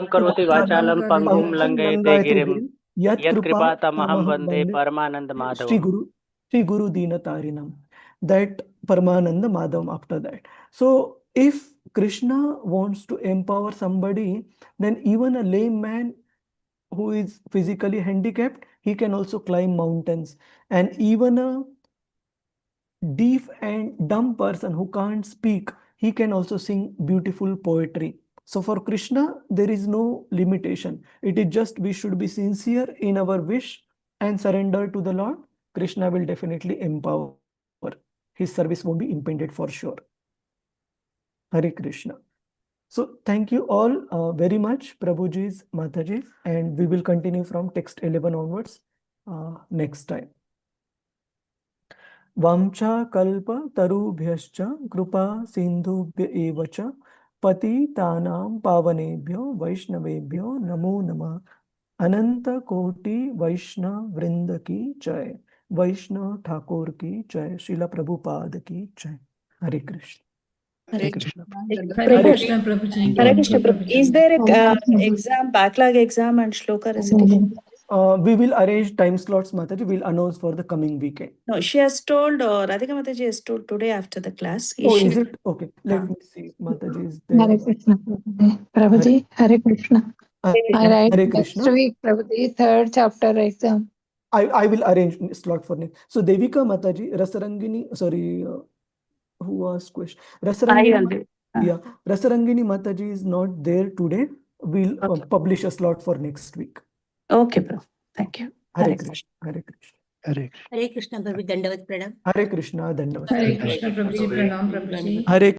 karoti vachalam pangum langayate girim yat kripa tamaham vande paramananda madhavam. Sri Guru Dina Tarinam. That Paramananda Madhavam after that. So if Krishna wants to empower somebody, then even a lame man who is physically handicapped, he can also climb mountains. And even a deaf and dumb person who can't speak, he can also sing beautiful poetry. So for Krishna, there is no limitation. It is just we should be sincere in our wish and surrender to the Lord. Krishna will definitely empower. His service won't be impeded for sure. Hare Krishna. So thank you all very much, Prabhuji's, Mataji's, and we will continue from text 11 onwards next time. Vamcha kalpa tarubhyascha kripa sindhubhya evacha patitanam pavanebhyo vaishnavebhyo namo namah. Ananta koti Vaishnav vrinda ki jai. Vaishnav Thakur ki jai. Srila Prabhupada ki jai. Hare Krishna. Hare Krishna. Hare Krishna, Prabhuji. Hare Krishna, Prabhuji. Is there a exam, backlog exam and shloka recitation? We will arrange time slots, Mataji. We'll announce for the coming weekend. No, she has told, Radhika Mataji has told today after the class. Is it? Okay. Let me see. Mataji is there. Hare Krishna, Prabhuji. Hare Krishna. I write Hare next Krishna. week, Prabhuji, 3rd chapter exam. I will arrange slot for next. So Devika Mataji, Rasarangini, sorry, who asked question? Rasarangini, Rasarangini Mataji is not there today. We'll publish a slot for next week. Okay, bro. Thank you. Hare Krishna. Hare Krishna. Hare Hare Krishna, Prabhuji, Dandavat Pranam. Hare Krishna, Dandavat. Hare Krishna, Prabhuji, Pranam, Prabhuji. Hare